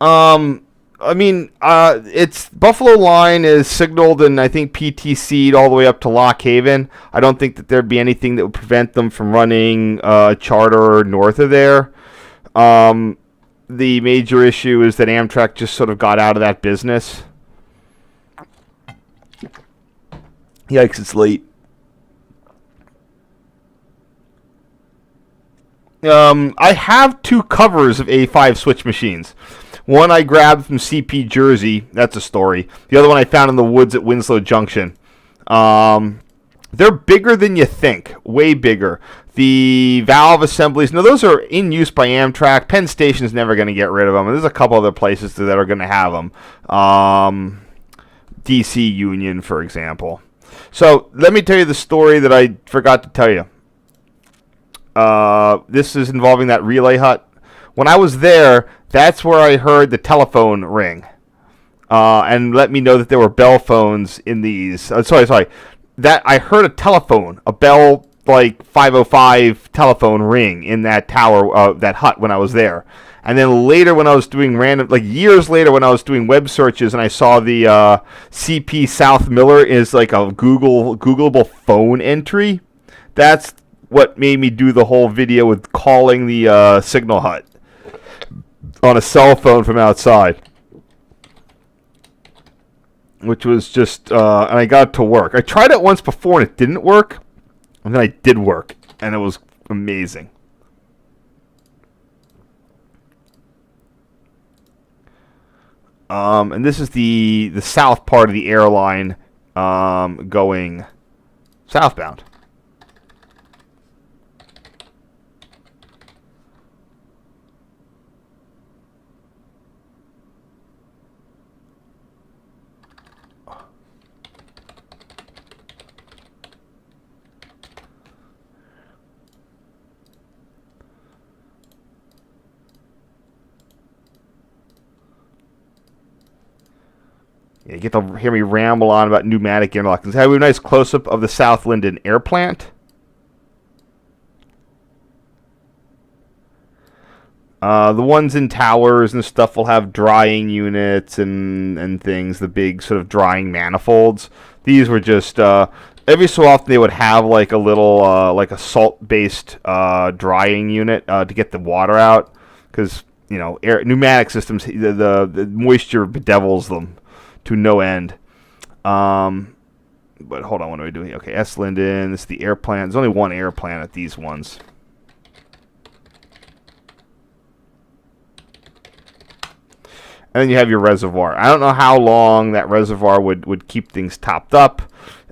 [SPEAKER 1] I mean, it's Buffalo Line is signaled and I think PTC'd all the way up to Lock Haven. I don't think that there'd be anything that would prevent them from running charter north of there. The major issue is that Amtrak just sort of got out of that business. Yikes, it's late. I have 2 covers of A5 switch machines. One I grabbed from CP Jersey. That's a story. The other one I found in the woods at Winslow Junction. They're bigger than you think. Way bigger. The valve assemblies, no, those are in use by Amtrak. Penn Station's never going to get rid of them. And there's a couple other places that are going to have them. DC Union, for example. So let me tell you the story that I forgot to tell you. This is involving that relay hut. When I was there, that's where I heard the telephone ring. And let me know that there were bell phones in these. Sorry. That I heard a telephone, a Bell like 505 telephone ring in that tower, that hut when I was there. And then later when I was doing years later when I was doing web searches and I saw the CP South Miller is like a Googleable phone entry. That's what made me do the whole video with calling the signal hut on a cell phone from outside. Which was just, and I got it to work. I tried it once before and it didn't work. And then I did work. And it was amazing. And this is the south part of the airline going southbound. You get to hear me ramble on about pneumatic interlockings. Have a nice close-up of the South Linden air plant. The ones in towers and stuff will have drying units and things, the big sort of drying manifolds. These were just, every so often they would have like a little, like a salt-based drying unit to get the water out. Because, you know, pneumatic systems, the moisture bedevils them to no end. But hold on, what are we doing? Okay, S. Linden, this is the air plant. There's only one air plant at these ones. And then you have your reservoir. I don't know how long that reservoir would keep things topped up.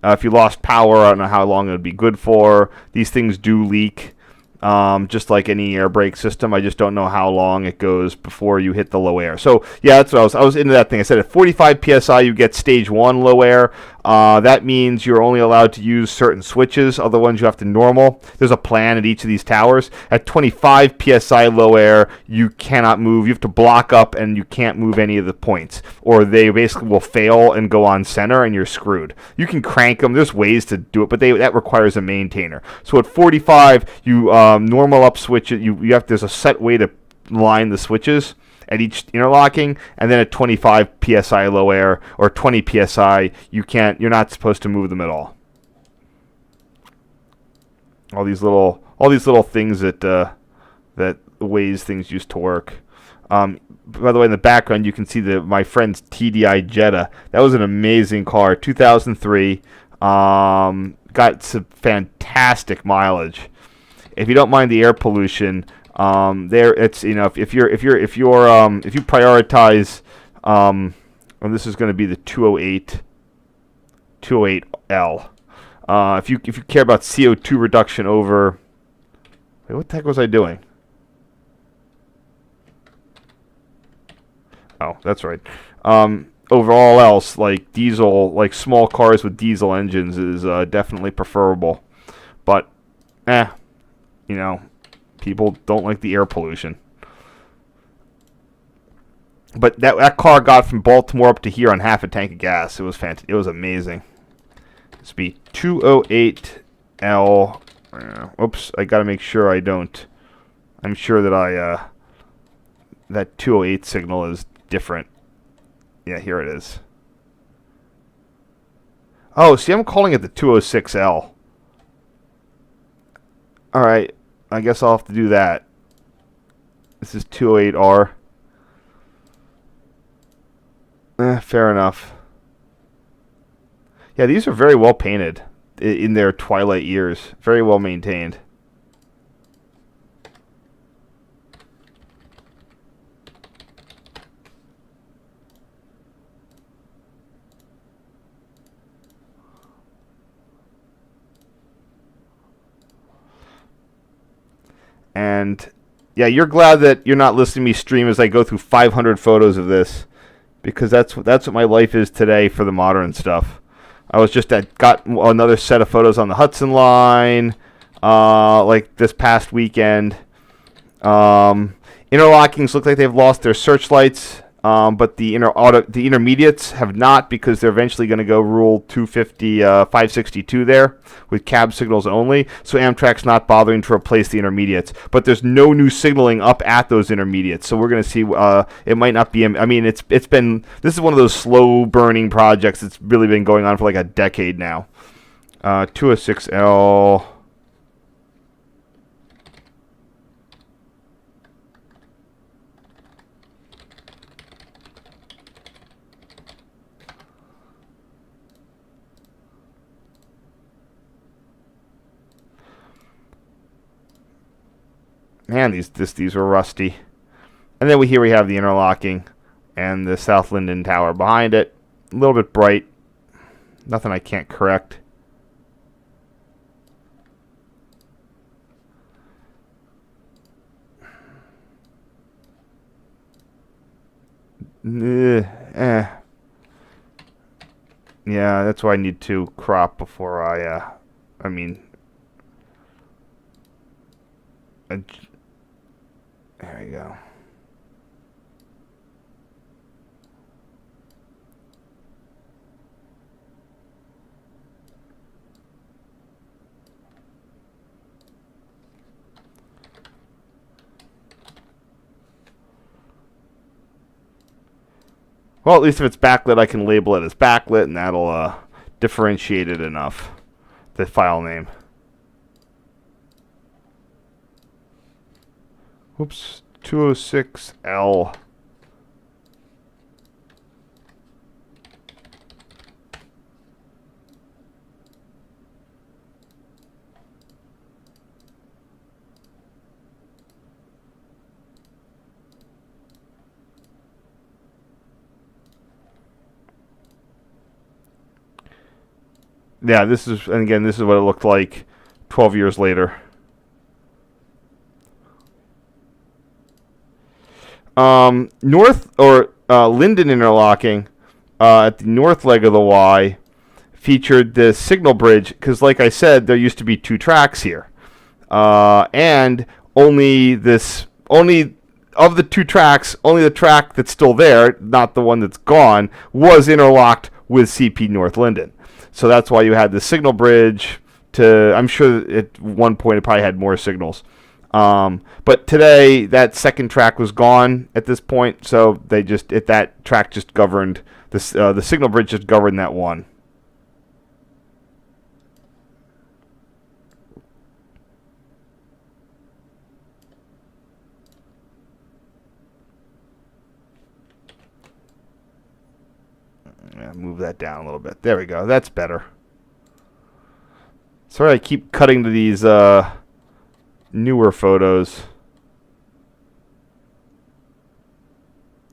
[SPEAKER 1] If you lost power, I don't know how long it would be good for. These things do leak, just like any air brake system. I just don't know how long it goes before you hit the low air. So, yeah, that's what I was into that thing. I said at 45 PSI, you get stage 1 low air. That means you're only allowed to use certain switches. Other ones you have to normal. There's a plan at each of these towers. At 25 PSI low air, you cannot move. You have to block up and you can't move any of the points. Or they basically will fail and go on center and you're screwed. You can crank them. There's ways to do it, but that requires a maintainer. So at 45, you normal up switch it. You have there's a set way to line the switches at each interlocking, and then at 25 psi low air or 20 psi, you're not supposed to move them at all. All these little things that ways things used to work. By the way, in the background you can see my friend's TDI Jetta. That was an amazing car, 2003. Got some fantastic mileage. If you don't mind the air pollution, if you prioritize, and this is going to be the 208L. If you care about CO2 reduction over, wait, what the heck was I doing? Oh, that's right. Over all else, like diesel, like small cars with diesel engines is definitely preferable, but you know, people don't like the air pollution. But that car got from Baltimore up to here on half a tank of gas. It was fantastic. It was amazing. This would be 208L. Oops, I got to make sure I don't. I'm sure that that 208 signal is different. Yeah, here it is. Oh, see, I'm calling it the 206L. Alright, I guess I'll have to do that. This is 208R. Fair enough. Yeah, these are very well painted in their twilight years. Very well maintained. And yeah, you're glad that you're not listening to me stream as I go through 500 photos of this, because that's what my life is today for the modern stuff. I was just got another set of photos on the Hudson line, like this past weekend. Interlockings look like they've lost their searchlights, but the intermediates have not, because they're eventually going to go rule 250, 562 there with cab signals only. So Amtrak's not bothering to replace the intermediates, but there's no new signaling up at those intermediates. So we're going to see. It might not be. I mean, this is one of those slow burning projects that's really been going on for like a decade now. 206L. Man, these are rusty. And then we have the interlocking and the South Linden Tower behind it. A little bit bright. Nothing I can't correct. Yeah, that's why I need to crop before I mean... There we go. Well, at least if it's backlit, I can label it as backlit, and that'll differentiate it enough, the file name. Whoops, 206L. Yeah, this is, and again, this is what it looked like 12 years later. North or Linden interlocking at the north leg of the Y featured the signal bridge because, like I said, there used to be 2 tracks here, and only of the 2 tracks, only the track that's still there, not the one that's gone, was interlocked with CP North Linden. So that's why you had the signal bridge I'm sure at one point it probably had more signals. But today that second track was gone at this point, so that track just governed this. The signal bridge just governed that one. Yeah, move that down a little bit. There we go. That's better. Sorry, I keep cutting to these newer photos.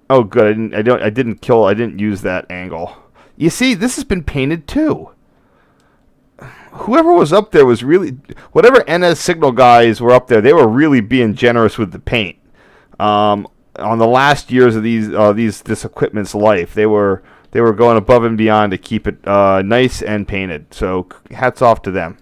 [SPEAKER 1] Oh, good. I didn't use that angle. You see, this has been painted too. Whoever was up there was really, whatever NS Signal guys were up there, they were really being generous with the paint. On the last years of this equipment's life, they were going above and beyond to keep it nice and painted. So hats off to them.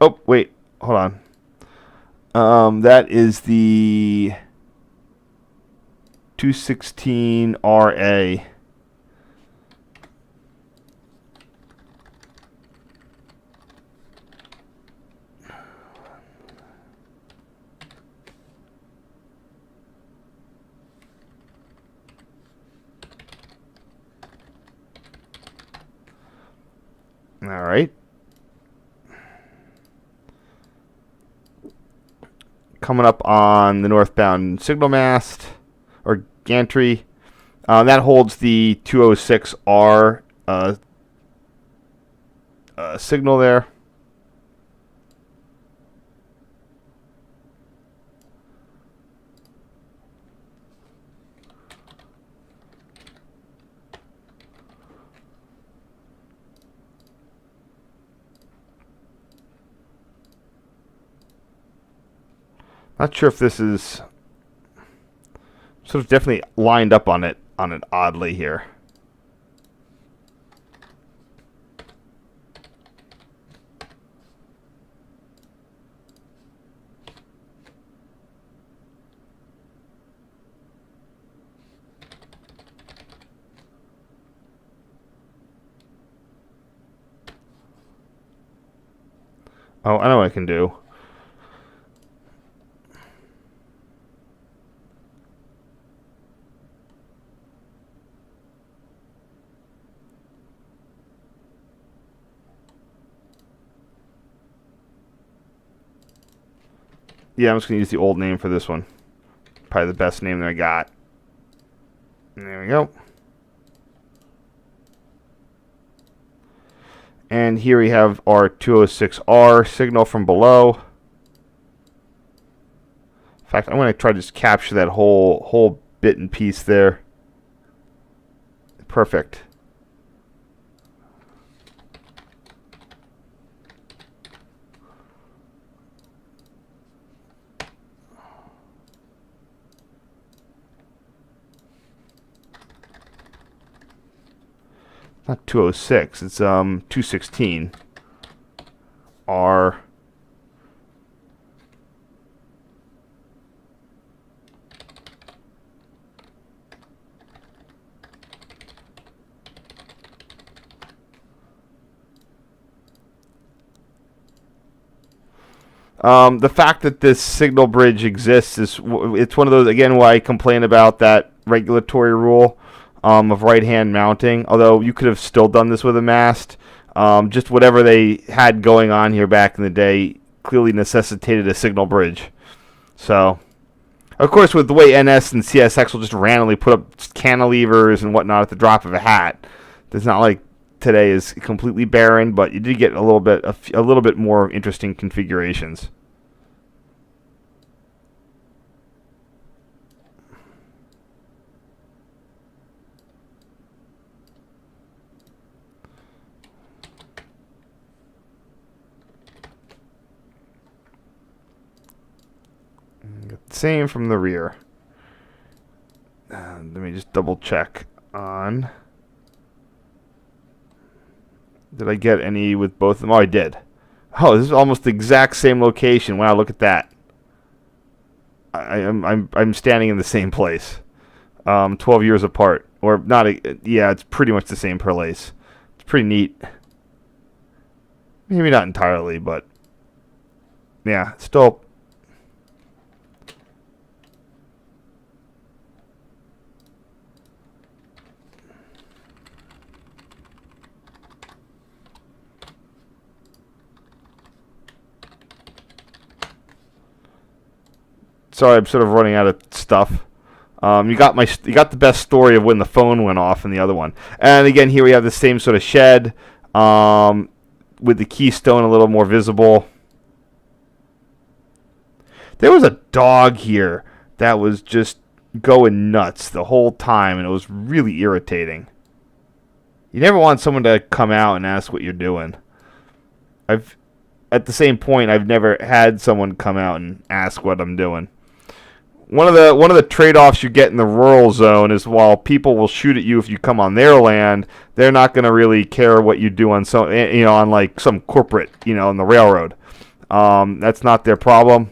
[SPEAKER 1] Oh, wait. Hold on. That is the 216 RA. All right. Coming up on the northbound signal mast or gantry. That holds the 206R signal there. Not sure if this is sort of definitely lined up on it oddly here. Oh, I know what I can do. Yeah, I'm just going to use the old name for this one. Probably the best name that I got. And there we go. And here we have our 206R signal from below. In fact, I'm going to try to just capture that whole bit and piece there. Perfect. Not 206, it's 216 R The fact that this signal bridge exists it's one of those, again, why I complain about that regulatory rule of right-hand mounting. Although you could have still done this with a mast. Just whatever they had going on here back in the day clearly necessitated a signal bridge. So, of course, with the way NS and CSX will just randomly put up cantilevers and whatnot at the drop of a hat, it's not like today is completely barren, but you did get a little bit more interesting configurations. Same from the rear. Let me just double check on. Did I get any with both of them? Oh, I did. Oh, this is almost the exact same location. Wow, look at that. I'm standing in the same place. 12 years apart, or not? Yeah, it's pretty much the same place. It's pretty neat. Maybe not entirely, but yeah, still. Sorry, I'm sort of running out of stuff. You got the best story of when the phone went off in the other one. And again, here we have the same sort of shed with the keystone a little more visible. There was a dog here that was just going nuts the whole time, and it was really irritating. You never want someone to come out and ask what you're doing. At the same point, I've never had someone come out and ask what I'm doing. One of the trade-offs you get in the rural zone is while people will shoot at you if you come on their land, they're not going to really care what you do on on like some corporate, on the railroad. That's not their problem.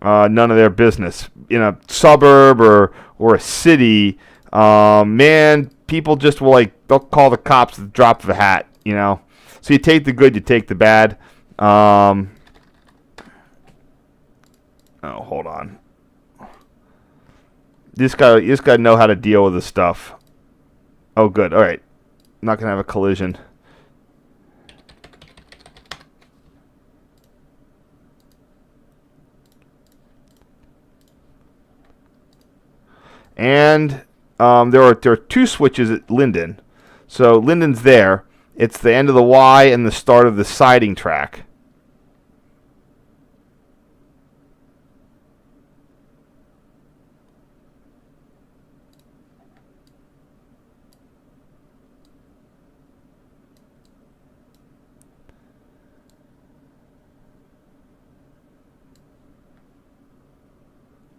[SPEAKER 1] None of their business. In a suburb or a city, man, people just will they'll call the cops at the drop of a hat. So you take the good, you take the bad. Oh, hold on. You just gotta know how to deal with this stuff. Oh, good. All right, not gonna have a collision. And there are two switches at Linden. So Linden's there. It's the end of the Y and the start of the siding track.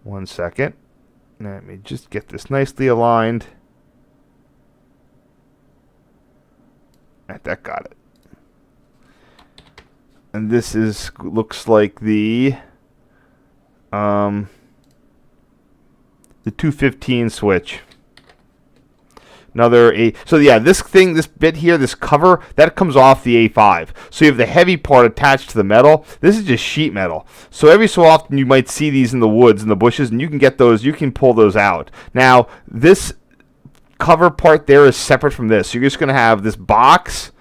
[SPEAKER 1] One second. Let me just get this nicely aligned. That got it. And this looks like the 215 switch. This bit here, this cover, that comes off the A5. So you have the heavy part attached to the metal. This is just sheet metal. So every so often you might see these in the woods, in the bushes, and you can pull those out. Now, this cover part there is separate from this. So you're just going to have this box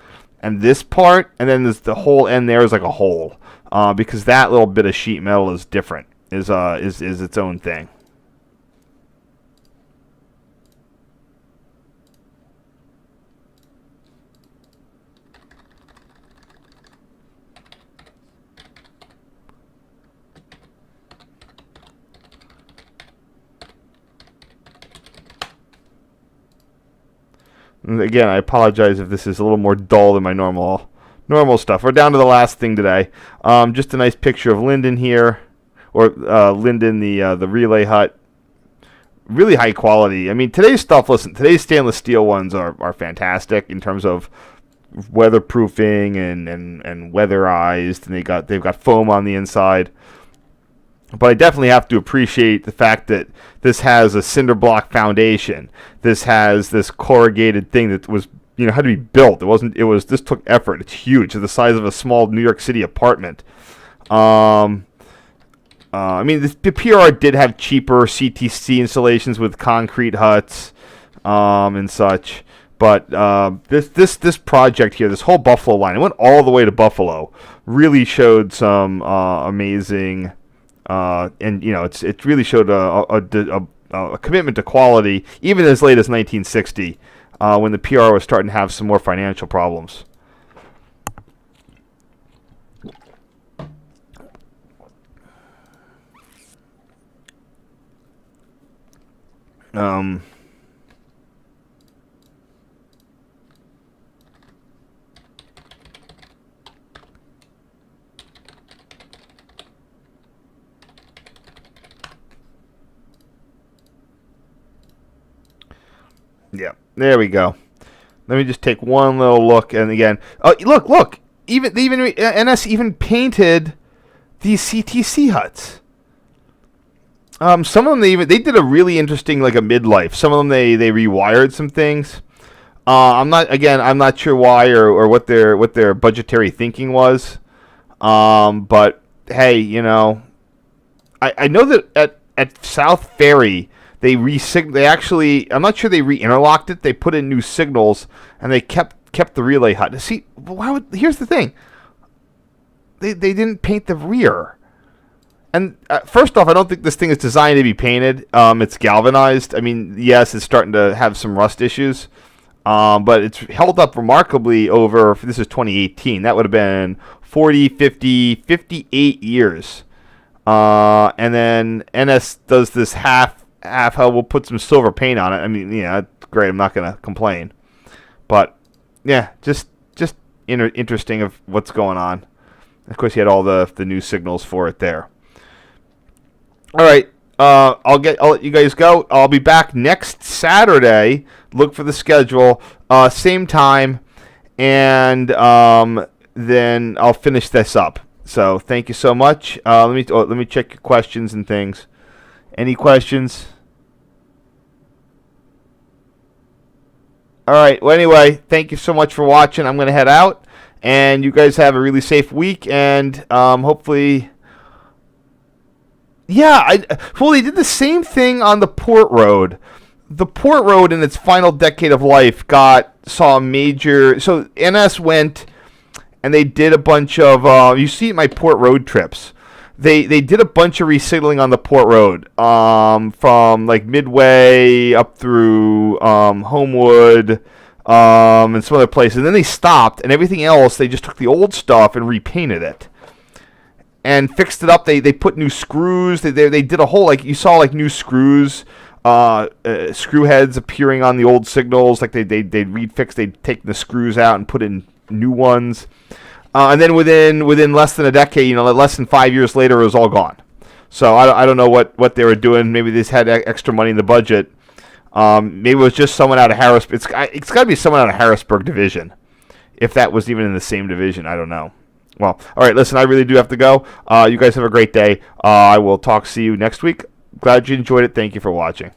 [SPEAKER 1] and this part, and then the whole end there is like a hole. Because that little bit of sheet metal is different, is its own thing. And again, I apologize if this is a little more dull than my normal stuff. We're down to the last thing today. Just a nice picture of Linden here, or Linden, the relay hut. Really high quality. I mean, today's stuff. Listen, today's stainless steel ones are fantastic in terms of weatherproofing and weatherized, and they've got foam on the inside. But I definitely have to appreciate the fact that this has a cinder block foundation. This has this corrugated thing that was, had to be built. This took effort. It's huge. It's the size of a small New York City apartment. I mean, the PR did have cheaper CTC installations with concrete huts and such. But this project here, this whole Buffalo line, it went all the way to Buffalo, really showed some amazing, and it really showed a commitment to quality, even as late as 1960, when the PR was starting to have some more financial problems. Yeah, there we go. Let me just take one little look, and again, look, NS even painted these CTC huts. Some of them they did a really interesting, like a midlife. Some of them they rewired some things. I'm not sure why or what their budgetary thinking was. But hey, I know that at South Ferry they actually, I'm not sure they re-interlocked it. They put in new signals and they kept the relay hut. See, here's the thing. They didn't paint the rear. And first off, I don't think this thing is designed to be painted. It's galvanized. I mean, yes, it's starting to have some rust issues. But it's held up remarkably over, this is 2018. That would have been 40, 50, 58 years. And then NS does this half we'll put some silver paint on it. I mean, yeah, great. I'm not going to complain. But, yeah, just interesting of what's going on. Of course, you had all the new signals for it there. All right, I'll let you guys go. I'll be back next Saturday. Look for the schedule, same time, and then I'll finish this up. So thank you so much. Let me check your questions and things. Any questions? All right. Well, anyway, thank you so much for watching. I'm going to head out, and you guys have a really safe week, and hopefully. Yeah, they did the same thing on the Port Road. The Port Road, in its final decade of life, saw a major. So NS went, and they did a bunch of. You see my Port Road trips. They did a bunch of resignaling on the Port Road, from like Midway up through Homewood, and some other places. And then they stopped, and everything else they just took the old stuff and repainted it. And fixed it up. They put new screws. They did a whole, like, you saw, like, new screws, screw heads appearing on the old signals. Like they'd refix. They'd take the screws out and put in new ones. And then within less than a decade, less than 5 years later, it was all gone. So I don't know what they were doing. Maybe they just had extra money in the budget. Maybe it was just someone out of Harrisburg. It's got to be someone out of Harrisburg division, if that was even in the same division. I don't know. Well, all right, listen, I really do have to go. You guys have a great day. I will see you next week. Glad you enjoyed it. Thank you for watching.